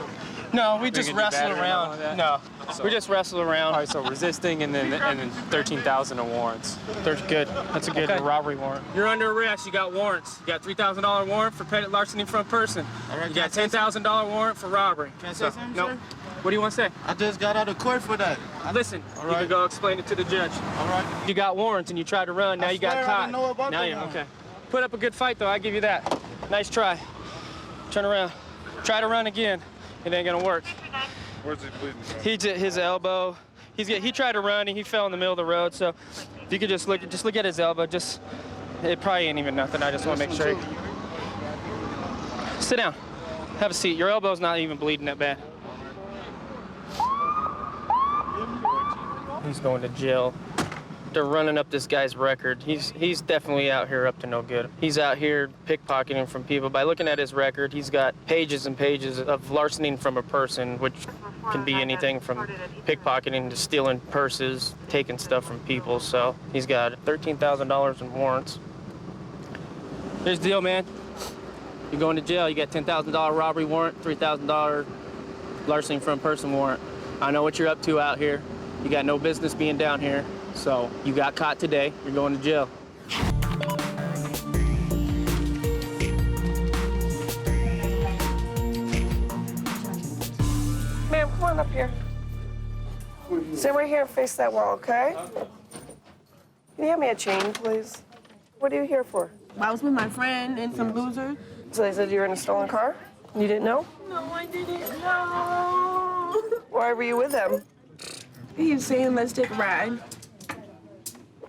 No, we just wrestle around. No, we just wrestle around. All right, so resisting and then 13,000 in warrants. Good. That's a good robbery warrant. You're under arrest. You got warrants. You got $3,000 warrant for petty larceny from a person. All right, you got $10,000 warrant for robbery. Can I say something, nope. sir? What do you want to say? I just got out of court for that. Listen, you can go explain it to the judge. All right. You got warrants and you tried to run. Now you got caught. I didn't know about now that you one. okay. Put up a good fight though. I give you that. Nice try. Turn around. Try to run again. It ain't gonna work. Where's he bleeding from? His elbow. He tried to run and he fell in the middle of the road. So if you could just look at his elbow. It probably ain't even nothing. I just want to make sure. Sit down. Have a seat. Your elbow's not even bleeding that bad. He's going to jail. They're running up this guy's record. He's definitely out here up to no good. He's out here pickpocketing from people. By looking at his record, he's got pages and pages of larcening from a person, which can be anything from pickpocketing to stealing purses, taking stuff from people. So he's got $13,000 in warrants. Here's the deal, man. You're going to jail. You got $10,000 robbery warrant, $3,000 larceny from a person warrant. I know what you're up to out here. You got no business being down here. So you got caught today. You're going to jail. Ma'am, come on up here. Sit right here and face that wall, okay? Can you hand me a chain, please? What are you here for? I was with my friend and some losers. So they said you were in a stolen car? You didn't know? No, I didn't know. Why were you with them? He was saying, let's take a ride.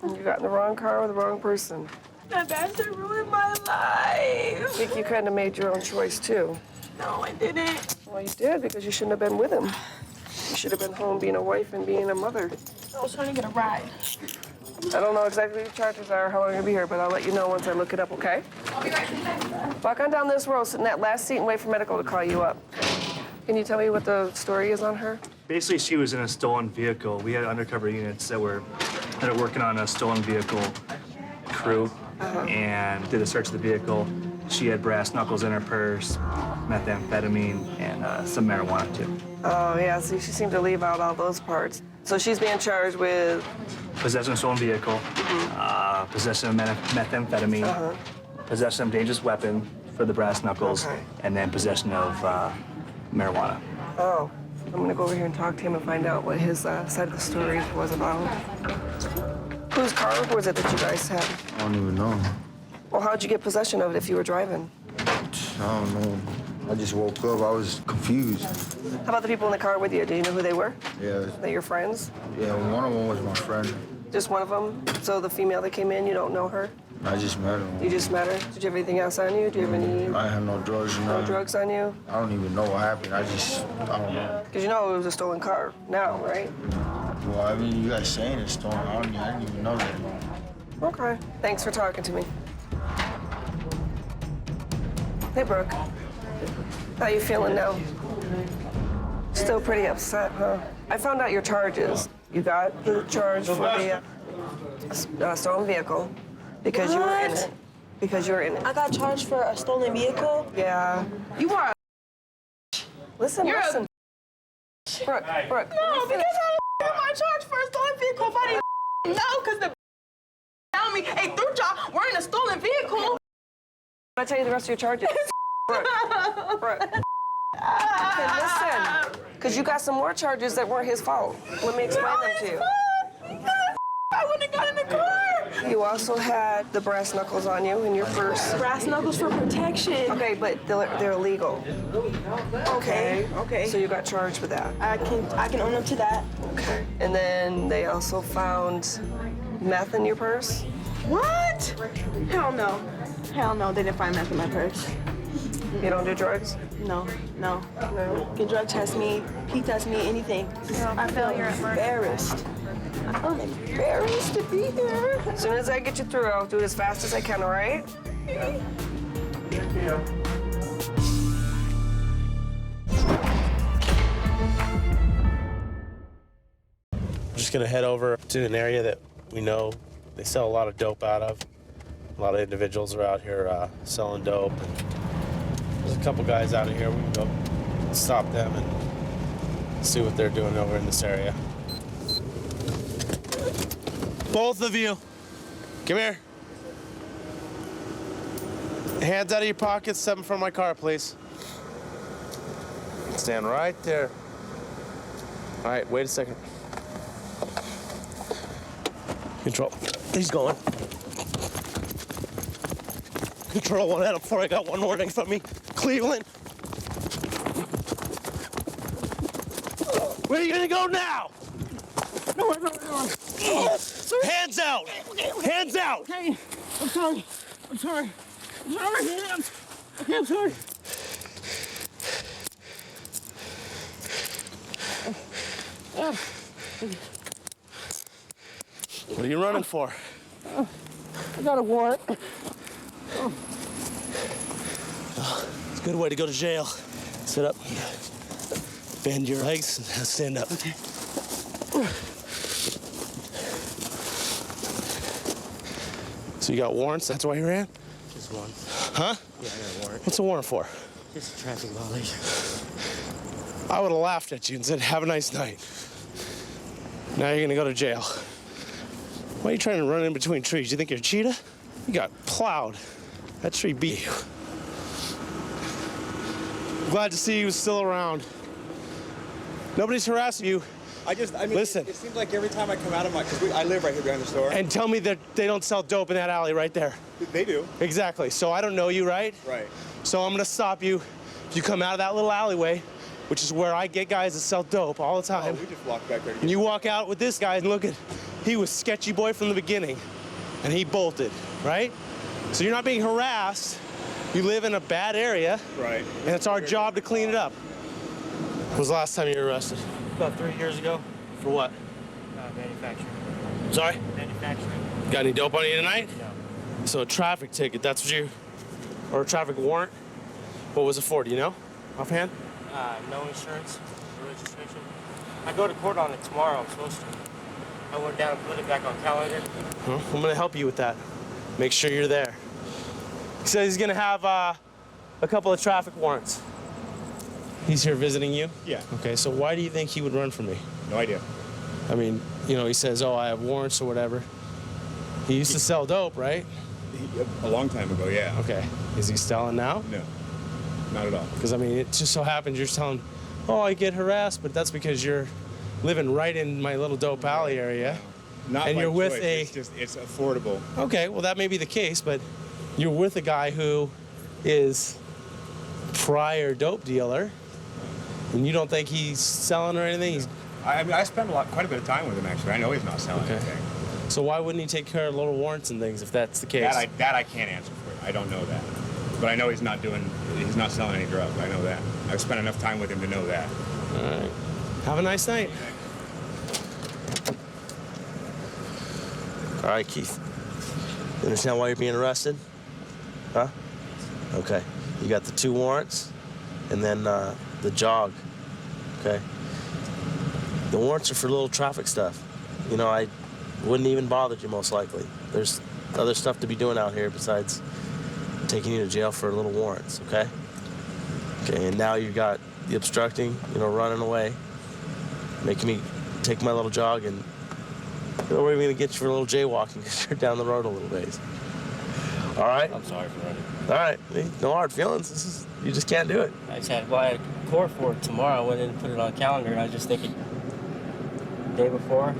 You got in the wrong car with the wrong person. That bastard ruined my life. I think you kind of made your own choice, too. No, I didn't. Well, you did, because you shouldn't have been with him. You should have been home being a wife and being a mother. I was trying to get a ride. I don't know exactly what your charges are, how long you'll be here, but I'll let you know once I look it up, okay? I'll be right back. Walk on down this road, sit in that last seat and wait for medical to call you up. Can you tell me what the story is on her? Basically, she was in a stolen vehicle. We had undercover units that are working on a stolen vehicle crew and did a search of the vehicle. She had brass knuckles in her purse, methamphetamine, and some marijuana, too. Oh, yeah, see, she seemed to leave out all those parts. So she's being charged with... Possession of stolen vehicle, possession of methamphetamine, possession of dangerous weapon for the brass knuckles, and then possession of marijuana. Oh, I'm gonna go over here and talk to him and find out what his side of the story was about. Whose car was it that you guys had? I don't even know. Well, how'd you get possession of it if you were driving? I don't know. I just woke up. I was confused. How about the people in the car with you? Do you know who they were? Yeah. They your friends? Yeah, one of them was my friend. Just one of them? So the female that came in, you don't know her? I just met her. You just met her? Did you have anything else on you? Do you have any... I had no drugs. No drugs on you? I don't even know what happened. I don't know. Because you know it was a stolen car now, right? Well, I mean, you guys saying it's stolen. I didn't even know that. Okay. Thanks for talking to me. Hey, Brooke. How you feeling now? Still pretty upset, huh? I found out your charges. You got the charge for the stolen vehicle because you were in it. Because you were in it. I got charged for a stolen vehicle? Yeah. You are a Listen. Brooke. No, because I got my charge for a stolen vehicle. If I didn't know, because the tell me, hey, through y'all, we're in a stolen vehicle. I'll tell you the rest of your charges. Brooke. Okay, listen. Because you got some more charges that weren't his fault. Let me explain them to you. I wouldn't have got in the car. You also had the brass knuckles on you in your purse. Brass knuckles for protection. Okay, but they're illegal. Okay. So you got charged with that. I can own up to that. Okay. And then they also found meth in your purse. What? Hell no. Hell no, they didn't find meth in my purse. You don't do drugs? No. Can drug test me, pee test me, anything. I feel you're embarrassed. I'm embarrassed to be here. As soon as I get you through, I'll do it as fast as I can, all right? We're just gonna head over to an area that we know they sell a lot of dope out of. A lot of individuals are out here selling dope. There's a couple guys out of here. We can go stop them and see what they're doing over in this area. Both of you, come here. Hands out of your pockets, step in front of my car, please. Stand right there. All right, wait a second. Control. He's going. Control one out before I got one warning from me. Cleveland. Where are you gonna go now? No. Hands out! Hands out! Okay, I'm sorry. Hands. Okay, I'm sorry. What are you running for? I got a warrant. It's a good way to go to jail. Sit up. Bend your legs and stand up. Okay. So you got warrants? That's why you ran? Just one. Huh? Yeah, I got a warrant. What's a warrant for? Just a traffic violation. I would have laughed at you and said, have a nice night. Now you're gonna go to jail. Why are you trying to run in between trees? You think you're a cheetah? You got plowed. That tree beat you. Glad to see you still around. Nobody's harassing you. Listen. It seems like every time I come out of because I live right here behind the store. And tell me that they don't sell dope in that alley right there. They do. Exactly. So I don't know you, right? Right. So I'm gonna stop you. If you come out of that little alleyway, which is where I get guys that sell dope all the time. Oh, we just walked back there. And you walk out with this guy and look at, he was sketchy boy from the beginning, and he bolted, right? So you're not being harassed. You live in a bad area. Right. And it's our job to clean it up. When was the last time you were arrested? About 3 years ago. For what? Manufacturing. Sorry? Manufacturing. Got any dope on you tonight? No. So a traffic ticket, that's what you, or a traffic warrant? What was it for, do you know? Offhand? No insurance, no registration. I go to court on it tomorrow, I'm supposed to. I went down and put it back on calendar. Well, I'm gonna help you with that. Make sure you're there. He says he's gonna have a couple of traffic warrants. He's here visiting you? Yeah. Okay, so why do you think he would run from me? No idea. I mean, you know, he says, oh, I have warrants or whatever. He used to sell dope, right? A long time ago, yeah. Okay. Is he selling now? No, not at all. Because, I mean, it just so happens you're selling oh, I get harassed, but that's because you're living right in my little dope alley area. Not and by you're with choice. It's affordable. Okay, well, that may be the case, but you're with a guy who is prior dope dealer, and you don't think he's selling or anything? I mean, I spend quite a bit of time with him, actually. I know he's not selling anything. So why wouldn't he take care of little warrants and things if that's the case? That I can't answer for you. I don't know that. But I know he's not selling any drugs. I know that. I've spent enough time with him to know that. All right. Have a nice night. All right, Keith. You understand why you're being arrested? Huh? Okay. You got the 2 warrants and then the jog. Okay? The warrants are for little traffic stuff. You know, I wouldn't even bother you most likely. There's other stuff to be doing out here besides taking you to jail for little warrants, okay? Okay, and now you got the obstructing, running away, making me take my little jog, and we're even gonna get you for a little jaywalking because you're down the road a little ways. All right? I'm sorry for running. All right, no hard feelings. You just can't do it. I just had to buy a court for it tomorrow. I went in and put it on the calendar, and I was just thinking the day before,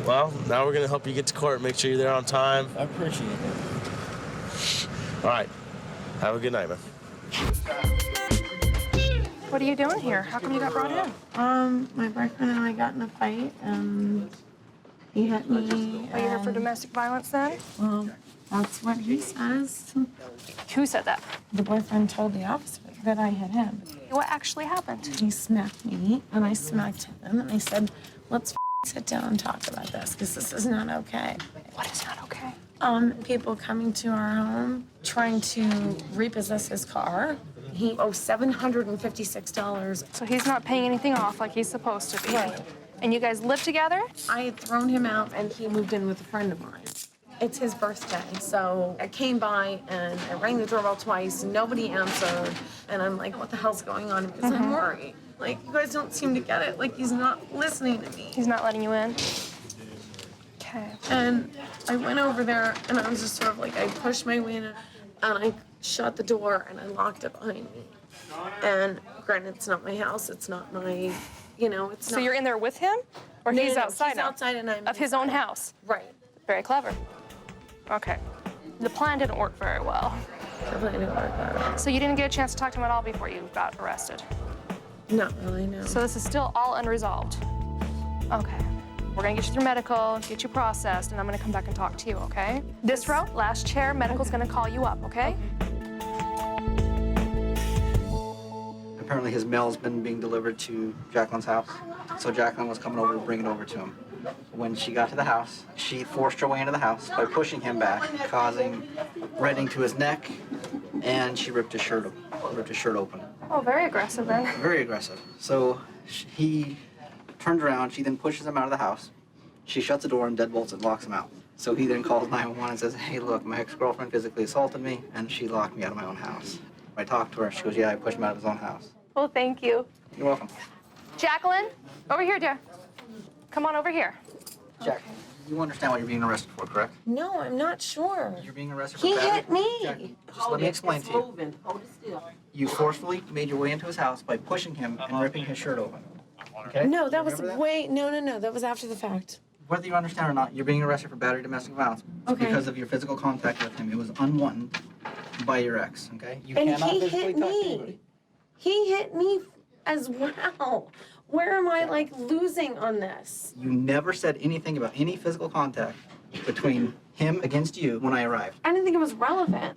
Well, now we're gonna help you get to court, make sure you're there on time. I appreciate it. All right, have a good night, man. What are you doing here? How come you got brought in? My boyfriend and I got in a fight, and he hit me. Are you here for domestic violence then? Well, that's what he says. Who said that? The boyfriend told the officer that I hit him. What actually happened? He smacked me, and I smacked him, and I said, let's sit down and talk about this, because this is not okay. What is not okay? People coming to our home, trying to repossess his car. He owes $756. So he's not paying anything off like he's supposed to be. Right. And you guys live together? I had thrown him out, and he moved in with a friend of mine. It's his birthday, so I came by and I rang the doorbell twice, and nobody answered, and I'm like, what the hell's going on? Because I'm worried. Like, you guys don't seem to get it. Like, he's not listening to me. He's not letting you in? Okay. And I went over there, and I was just sort of like, I pushed my way in, and I shut the door, and I locked it behind me. And granted, it's not my house. It's not my, it's not. So you're in there with him? Or he's outside he's now? outside, and I'm Of his own house? Right. Very clever. Okay. The plan didn't work very well. The plan didn't work very well. So you didn't get a chance to talk to him at all before you got arrested? Not really, no. So this is still all unresolved? Okay. We're gonna get you through medical, get you processed, and I'm gonna come back and talk to you, okay? This row, last chair, medical's gonna call you up, okay? Apparently his mail's been being delivered to Jacqueline's house. So Jacqueline was coming over to bring it over to him. When she got to the house, she forced her way into the house by pushing him back, causing reddening to his neck, and she ripped his shirt open. Oh, very aggressive then. Very aggressive. So he turns around, she then pushes him out of the house. She shuts the door and deadbolts and locks him out. So he then calls 911 and says, hey, look, my ex-girlfriend physically assaulted me, and she locked me out of my own house. I talked to her, she goes, yeah, I pushed him out of his own house. Well, thank you. You're welcome. Jacqueline, over here, dear. Come on over here. Jack, you understand what you're being arrested for, correct? No, I'm not sure. You're being arrested for He battery. hit me. Jackie, just let me explain to you. Hold it still. You forcefully made your way into his house by pushing him and ripping his shirt open. Okay? No, that was Remember that? way, no, that was after the fact. Whether you understand or not, you're being arrested for battery domestic violence because of your physical contact with him. It was unwanted by your ex, okay? You And cannot he physically hit touch me. anybody. He hit me as well. Where am I, like, losing on this? You never said anything about any physical contact between him against you when I arrived. I didn't think it was relevant.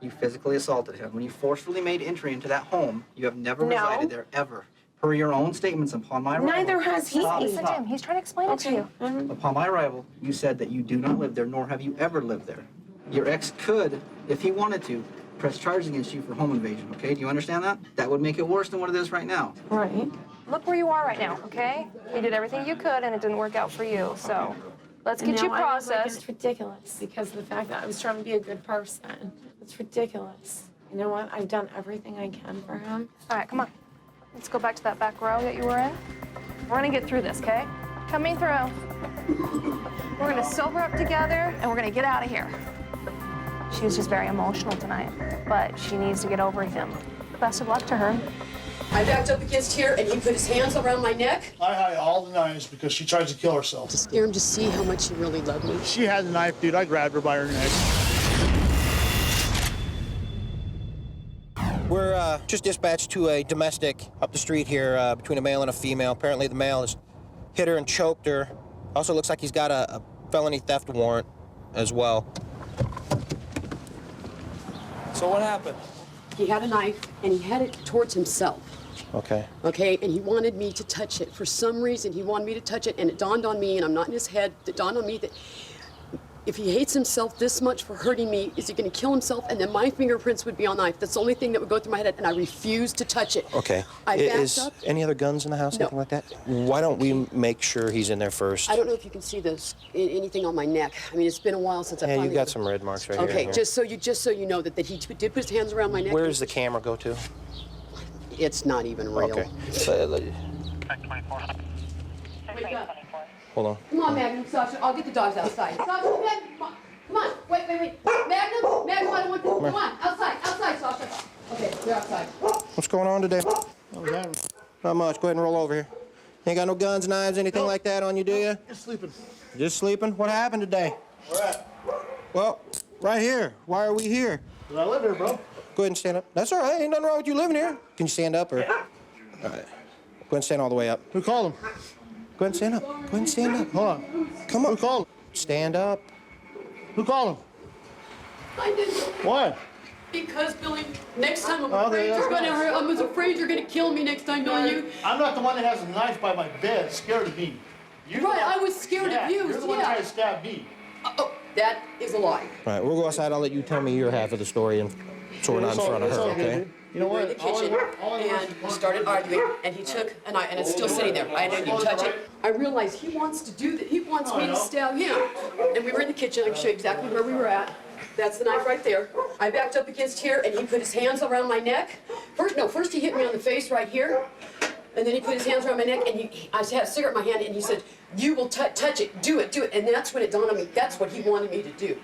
You physically assaulted him. When you forcefully made entry into that home, you have never No. resided there ever. Per your own statements upon my arrival. Neither has he. Listen to him. He's trying to explain it to you. Upon my arrival, you said that you do not live there, nor have you ever lived there. Your ex could, if he wanted to, press charges against you for home invasion, okay? Do you understand that? That would make it worse than what it is right now. Right. Look where you are right now, okay? You did everything you could, and it didn't work out for you, so let's get No, you I was like, processed. it's ridiculous because of the fact that I was trying to be a good person. It's ridiculous. You know what? I've done everything I can for him. All right, come on. Let's go back to that back row that you were in. We're gonna get through this, okay? Coming through. We're gonna sober up together, and we're gonna get out of here. She was just very emotional tonight, but she needs to get over him. Best of luck to her. I backed up against here, and he put his hands around my neck. I hide all the knives because she tries to kill herself. To scare him to see how much he really loved me. She had the knife, dude. I grabbed her by her neck. We're just dispatched to a domestic up the street here between a male and a female. Apparently the male has hit her and choked her. Also looks like he's got a felony theft warrant as well. So what happened? He had a knife, and he had it towards himself. Okay. Okay, and he wanted me to touch it. For some reason, he wanted me to touch it, and it dawned on me, and I'm not in his head, it dawned on me that if he hates himself this much for hurting me, is he going to kill himself? And then my fingerprints would be on the knife. That's the only thing that would go through my head, and I refused to touch it. Okay. I backed up. Any other guns in the house, No. anything like that? Why don't we make sure he's in there first? I don't know if you can see this, anything on my neck. I mean, it's been a while since I Yeah, finally... you've got some red marks right Okay, here. just so you know that he did put his hands around my neck. Where does the camera go to? It's not even real. Okay. Wake up. Hold on. Come on, Magnum, Sasha. I'll get the dogs outside. Sasha, Magnum, come on. Come on. Wait. Magnum, I don't want to. Come on, outside, Sasha. Okay, you're outside. What's going on today? Not much. Go ahead and roll over here. You ain't got no guns, knives, anything like that on you, do you? Just sleeping. Just sleeping? What happened today? Where at? Well, right here. Why are we here? I live here, bro. Go ahead and stand up. That's all right. Ain't nothing wrong with you living here. Can you stand up or? All right. Go ahead and stand all the way up. Who called him? Go ahead and stand up. Go ahead and stand up. Hold on. Come on. Who called him? Stand up. Who called him? I didn't. Why? Because, Billy, next time I'm Okay, afraid that's you're gonna fine. hurt. I was afraid you're gonna kill me next time, Billy. I'm not the one that has a knife by my bed, scared of me. You're Right, the one- I was scared of you, You're the one yeah. trying to stab me. Oh, that is a lie. All right, we'll go outside. I'll let you tell me your half of the story, and so we're not in front of her, okay? You know We were what? in the kitchen, and we started arguing, and he took a knife, and it's still sitting there. I didn't even touch it. I realized he wants to do that. He wants me to stab him. And we were in the kitchen. I can show you exactly where we were at. That's the knife right there. I backed up against here, and he put his hands around my neck. First he hit me on the face right here, and then he put his hands around my neck, and I had a cigarette in my hand, and he said, "You will touch it, do it." And that's when it dawned on me. That's what he wanted me to do.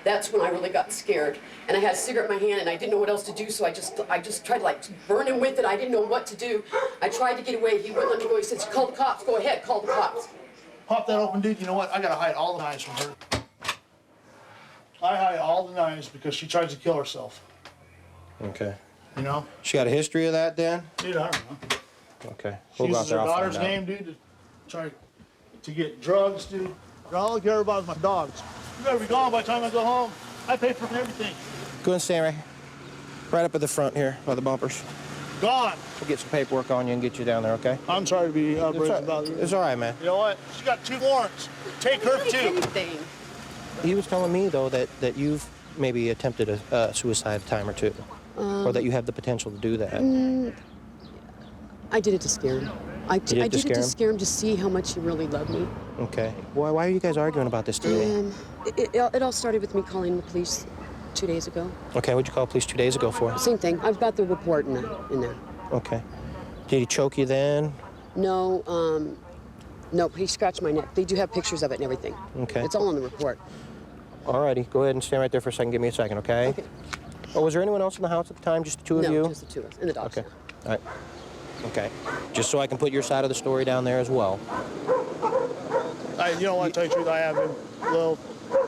That's when I really got scared. And I had a cigarette in my hand, and I didn't know what else to do, so I just tried to, like, burn him with it. I didn't know what to do. I tried to get away. He wouldn't let me go. He said, "Call the cops. Go ahead, call the cops." Pop that open, dude. You know what? I gotta hide all the knives from her. I hide all the knives because she tries to kill herself. Okay. You know? She got a history of that, Dan? Dude, I don't know. Okay. She We'll go out uses her there. I'll daughter's find out. name, dude, to try to get drugs, dude. All I care about is my dogs. You better be gone by the time I go home. I pay for everything. Go and stand right up at the front here by the bumpers. Gone. We'll get some paperwork on you and get you down there, okay? I'm sorry to be outrageous about you. It's all right, man. You know what? She got 2 warrants. Take her too. Anything. He was telling me, though, that you've maybe attempted a suicide a time or two, or that you have the potential to do that. I did it to scare him. I did it to scare him to see how much he really loved me. Okay. Why are you guys arguing about this today? It all started with me calling the police 2 days ago. Okay, what'd you call police 2 days ago for? Same thing. I've got the report in there. Okay. Did he choke you then? No, nope, he scratched my neck. They do have pictures of it and everything. Okay. It's all in the report. Alrighty, go ahead and stand right there for a second. Give me a second, okay? Okay. Oh, was there anyone else in the house at the time? Just the two of you? No, just the two of us, and the dogs. Okay. All right. Okay. Just so I can put your side of the story down there as well. You know what? To tell you the truth, I have been a little.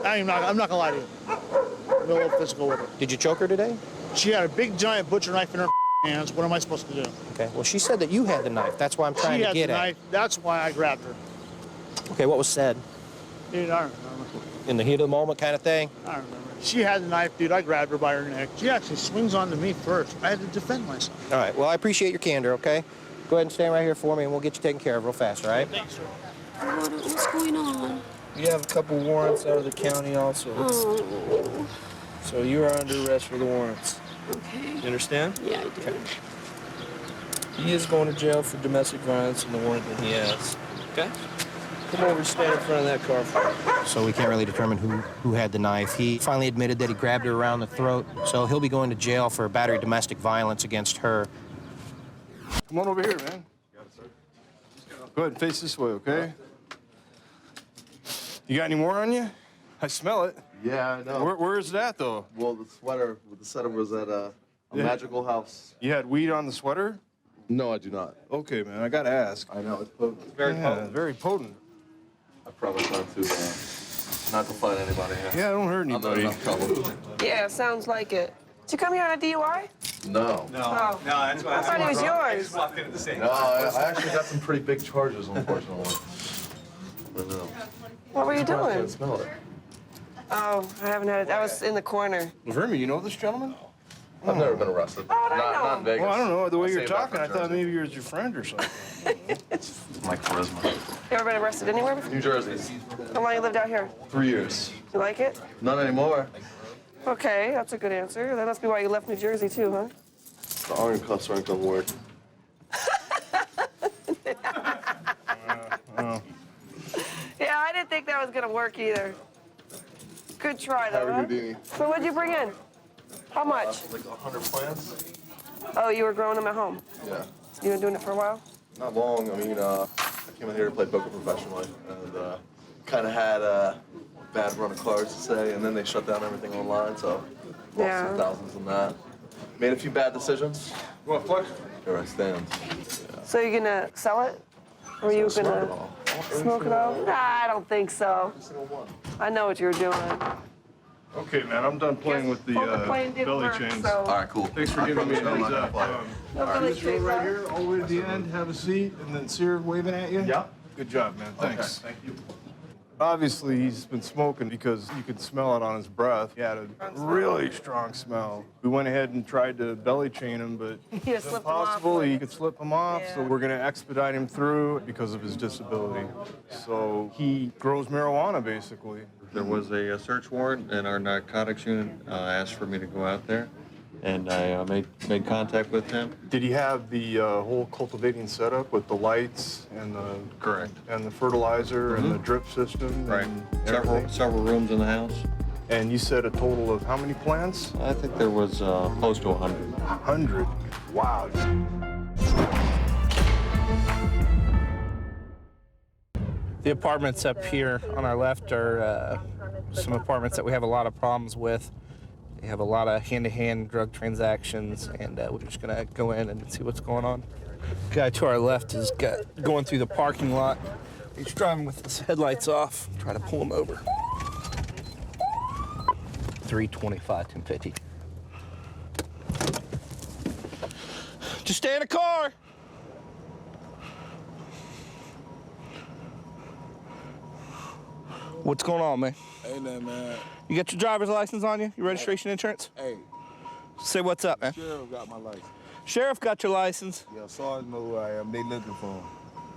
I'm not gonna lie to you. I've been a little physical with her. Did you choke her today? She had a big giant butcher knife in her hands. What am I supposed to do? Okay. Well, she said that you had the knife. That's why I'm trying to She get had the at. knife. That's why I grabbed her. Okay. What was said? Dude, I don't remember. In the heat of the moment, kind of thing. I don't remember. She had the knife, dude. I grabbed her by her neck. She actually swings onto me first. I had to defend myself. All right. Well, I appreciate your candor. Okay. Go ahead and stand right here for me, and we'll get you taken care of real fast. All right? Thanks, sir. What's going on? You have a couple warrants out of the county also. Oh, So you are under arrest for the warrants. okay. You understand? Yeah, I do. He is going to jail for domestic violence and the warrant that he has. Okay? Come over and stand in front of that car for me. So we can't really determine who had the knife. He finally admitted that he grabbed her around the throat, so he'll be going to jail for battery domestic violence against her. Come on over here, man. Go ahead and face this way, okay? You got any more on you? I smell it. Yeah, I know. Where is that, though? Well, the sweater with the setup was at a magical house. You had weed on the sweater? No, I do not. Okay, man, I gotta ask. I know, it's potent. Very potent. I promise not to find anybody here. Yeah, I don't hurt anybody. I'm not in trouble. Yeah, sounds like it. Did you come here on a DUI? No. Oh. that's why I thought it was yours. walked in at the same No, I actually got some pretty big charges, unfortunately. I know. What were you I doing? can't smell it. Oh, I haven't had it. I was in the corner. Vermi, you know this gentleman? I've never been arrested. Oh, I know. Not in Vegas. Well, I don't know. The way I you're saved that talking, for I thought Jersey. maybe you was your friend or something. My charisma. You ever been arrested anywhere before? New Jersey. How long you lived out here? 3 years. You like it? Not anymore. Okay, that's a good answer. That must be why you left New Jersey too, huh? The iron cuffs aren't gonna work. Yeah, I didn't think that was gonna work either. Good try though, Harry huh? Houdini. So what'd you bring in? How much? Like 100 plants? Oh, you were growing them at home? Yeah. You been doing it for a while? Not long. I mean, I came in here to play poker professionally, and kind of had a bad run of cards to say, and then they shut down everything online, so lost some thousands in that. Made a few bad decisions. Well, flex. Here I stand. So you're gonna sell it? Or are you Smoke gonna it all. smoke it all? Nah, I don't think so. I know what you're doing. Okay, man, I'm done playing with the playing didn't belly work, chains. so- All right, cool. Thanks for I giving me a promise heads I'm not up. gonna play. No belly Just go chains, right huh? here, all the way to the end, have a seat, and then Sear waving at you? Yeah. Good job, man. Thanks. Okay, thank you. Obviously, he's been smoking because you could smell it on his breath. He had a really strong smell. We went ahead and tried to belly chain him, but You it's slipped him off. impossible. He could slip him off, so Yeah. we're going to expedite him through because of his disability. So he grows marijuana, basically. There was a search warrant, and our narcotics unit asked for me to go out there, and I made contact with him. Did he have the whole cultivating setup with the lights and the and the fertilizer and the drip system? Right. And Several rooms in the house. And you said a total of how many plants? I think there was close to 100. 100? Wow. The apartments up here on our left are some apartments that we have a lot of problems with. We have a lot of hand-to-hand drug transactions, and we're just gonna go in and see what's going on. Guy to our left is going through the parking lot. He's driving with his headlights off. Try to pull him over. 325, 1050. Just stay in the car. What's going on, man? Ain't nothing, man. You got your driver's license on you? Your registration insurance? Hey. Say what's up, man. Sheriff got my license. Sheriff got your license? Yeah, Sergeant know who I am. They looking for him.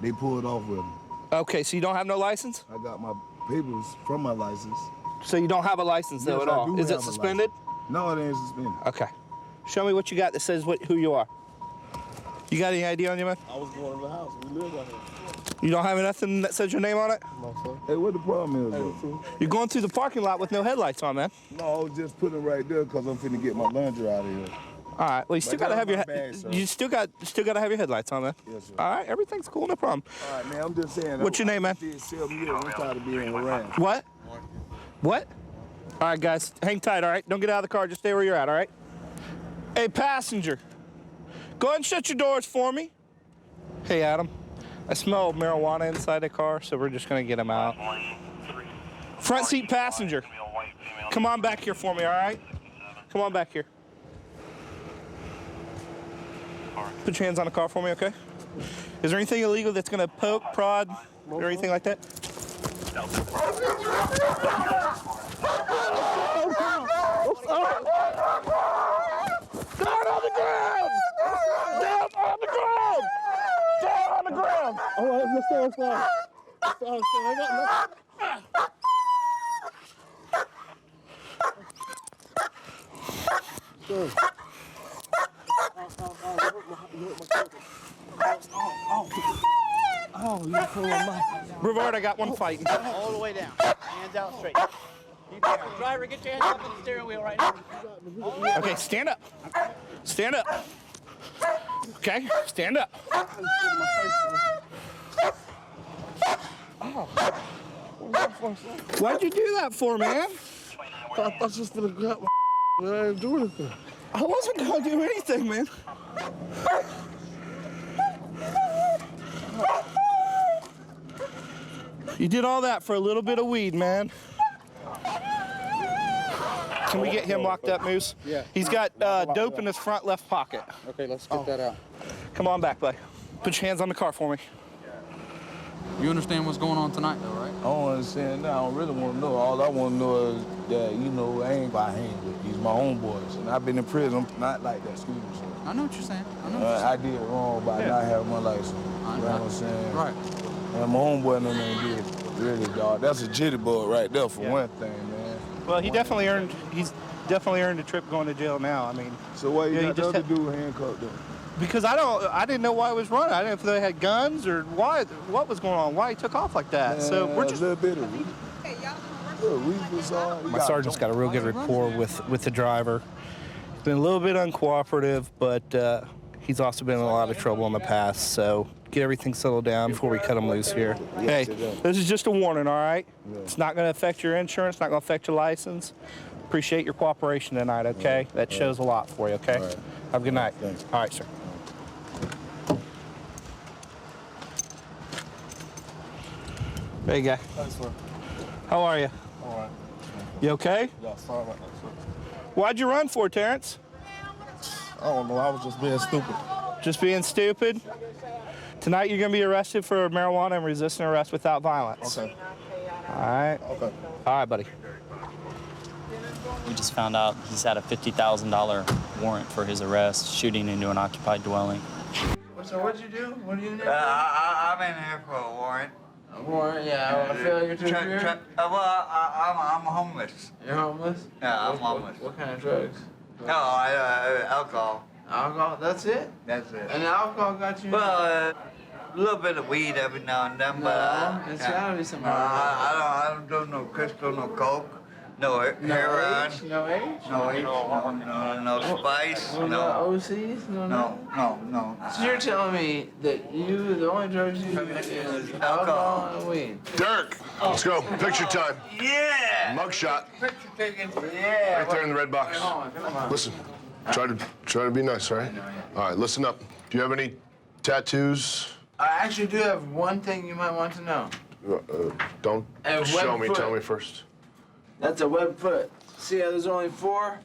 They pulled off with him. Okay, so you don't have no license? I got my papers from my license. So you don't have a license though Yes, at I all? do Is it have a suspended? license. No, it ain't suspended. Okay. Show me what you got that says who you are. You got any ID on you, man? I was going to the house. We live out here. You don't have nothing that says your name on it? No, sir. Hey, what the problem is, though? You're going through the parking lot with no headlights on, man. No, I was just putting it right there because I'm finna get my laundry out of here. All right. Well, you still But gotta that's have your my bag, sir. you still gotta have your headlights on, man. Yes, sir. All right. Everything's cool. No problem. All right, man, I'm just saying. What's your name, man? I'm tired of being harassed. What? What? All right, guys. Hang tight. All right. Don't get out of the car. Just stay where you're at. All right. Hey, passenger. Go ahead and shut your doors for me. Hey, Adam. I smell marijuana inside the car, so we're just gonna get him out. Front seat passenger. Come on back here for me, all right? Come on back here. Put your hands on the car for me, okay? Is there anything illegal that's gonna poke, prod, or anything like that? Down on the ground! Down on the ground! Down on the ground! All right, let's go. I got nothing. Sure. Oh, you pulling my... Brevard, I got one fighting. All the way down. Hands out straight. Driver, get your hands up on the steering wheel right now. Okay, stand up. Stand up. Okay, stand up. Why'd you do that for, man? I was just gonna grab my. I didn't do anything. I wasn't gonna do anything, man. You did all that for a little bit of weed, man. Can we get him locked up, Moose? Yeah. He's got dope in his front left pocket. Okay, let's get that out. Come on back, buddy. Put your hands on the car for me. You understand what's going on tonight, though, right? I don't understand that. I don't really want to know. All I want to know is that, you know, I ain't by hand with these my own boys. And I've been in prison, not like that, excuse me. I know what you're saying. I know what you're saying. I did wrong by not having my license. You know what I'm saying? Right. And my homeboy no man did. Really, dog. That's a jitterbug right there for one thing, man. Well, he's definitely earned a trip going to jail now. I mean, so why you got the other dude handcuffed though? Because I didn't know why he was running. I didn't know if they had guns or what was going on, why he took off like that. So we're just a little bit of My sergeant's got a real good rapport with the driver. He's been a little bit uncooperative, but he's also been in a lot of trouble in the past. So get everything settled down before we cut him loose here. Hey, this is just a warning, all right? It's not going to affect your insurance, not going to affect your license. Appreciate your cooperation tonight, okay? That shows a lot for you, okay? Have a good night. All right, sir. Hey, guy. Thanks, sir. How are you? All right. You okay? Yeah, sorry about that, sir. Why'd you run for, Terrence? I don't know. I was just being stupid. Just being stupid? Tonight you're going to be arrested for marijuana and resisting arrest without violence. Okay. All right? Okay. All right, buddy. We just found out he's had a $50,000 warrant for his arrest, shooting into an occupied dwelling. So what'd you do? What are you in there? I'm in here for a warrant. A warrant? Yeah, I feel like you're too I'm homeless. You're homeless? Yeah, I'm homeless. What kind of drugs? No, alcohol. Alcohol? That's it? That's it. And the alcohol got you? Well, a little bit of weed every now and then, but it's gotta be some. I don't do no crystal, no coke, no heroin. No H? No H, no spice, No OCs? No. So you're telling me that the only drugs you use is alcohol and weed? Dirk, let's go. Picture time. Yeah! Mugshot. Picture taking. Yeah. Right there in the red box. Come on. Listen, try to be nice, all right? All right, listen up. Do you have any tattoos? I actually do have one thing you might want to know. Don't A show web me. foot. Tell me first. That's a web foot. See how there's only 4?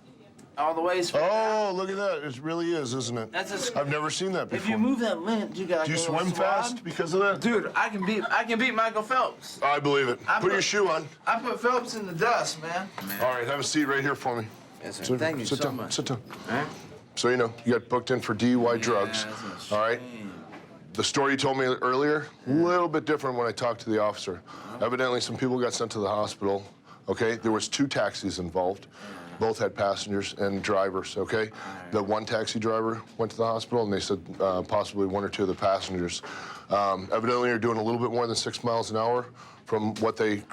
All the ways. Oh, look at that. It really is, isn't it? I've never seen that before. If you move that lint, you got. Do you swim fast because of that? Dude, I can beat Michael Phelps. I believe it. Put your shoe on. I put Phelps in the dust, man. All right, have a seat right here for me. Yes, sir. Thank you sit so down, much. Sit down. All right. So you know, you got booked in for DUI drugs. All right. The story you told me earlier, a little bit different when I talked to the officer. Evidently, some people got sent to the hospital. Okay, there was 2 taxis involved. Both had passengers and drivers, okay? The one taxi driver went to the hospital, and they said possibly 1 or 2 of the passengers. Evidently, you're doing a little bit more than 6 miles an hour from what they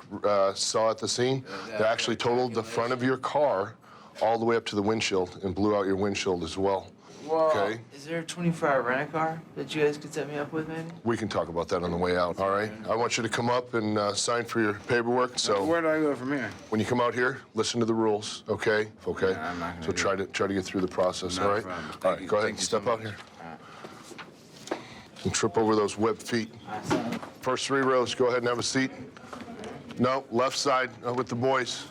saw at the scene. They actually totaled the front of your car all the way up to the windshield and blew out your windshield as well. Well, okay? is there a 24-hour rent-a-car that you guys could set me up with, maybe? We can talk about that on the way out, all right? I want you to come up and sign for your paperwork, so... Where do I go from here? When you come out here, listen to the rules, okay? Okay? Yeah, I'm not gonna so try to get through the process, all right? All right, go ahead and step out here. And trip over those webbed feet. First 3 rows, go ahead and have a seat. No, left side with the boys.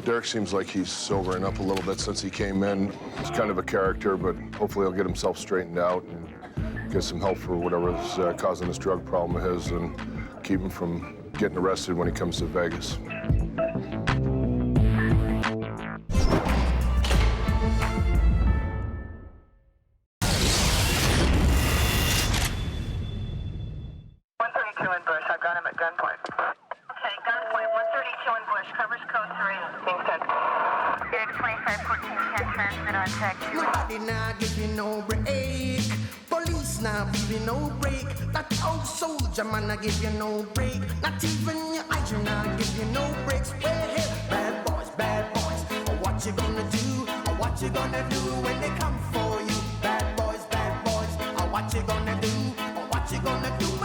Derek seems like he's sobering up a little bit since he came in. He's kind of a character, but hopefully he'll get himself straightened out and get some help for whatever's causing this drug problem of his and keep him from getting arrested when he comes to Vegas. I've got him at gunpoint. Okay, gunpoint, 132 in Bush, covers code 3. Kingston. Good, 2514, can transmit on tech 2. Nobody now give you no break. Police now give you no break. That old soldier man not give you no break. Not even your eyes now give you no breaks. Well, hey, bad boys, what you gonna do? What you gonna do when they come for you? Bad boys, what you gonna do? What you gonna do?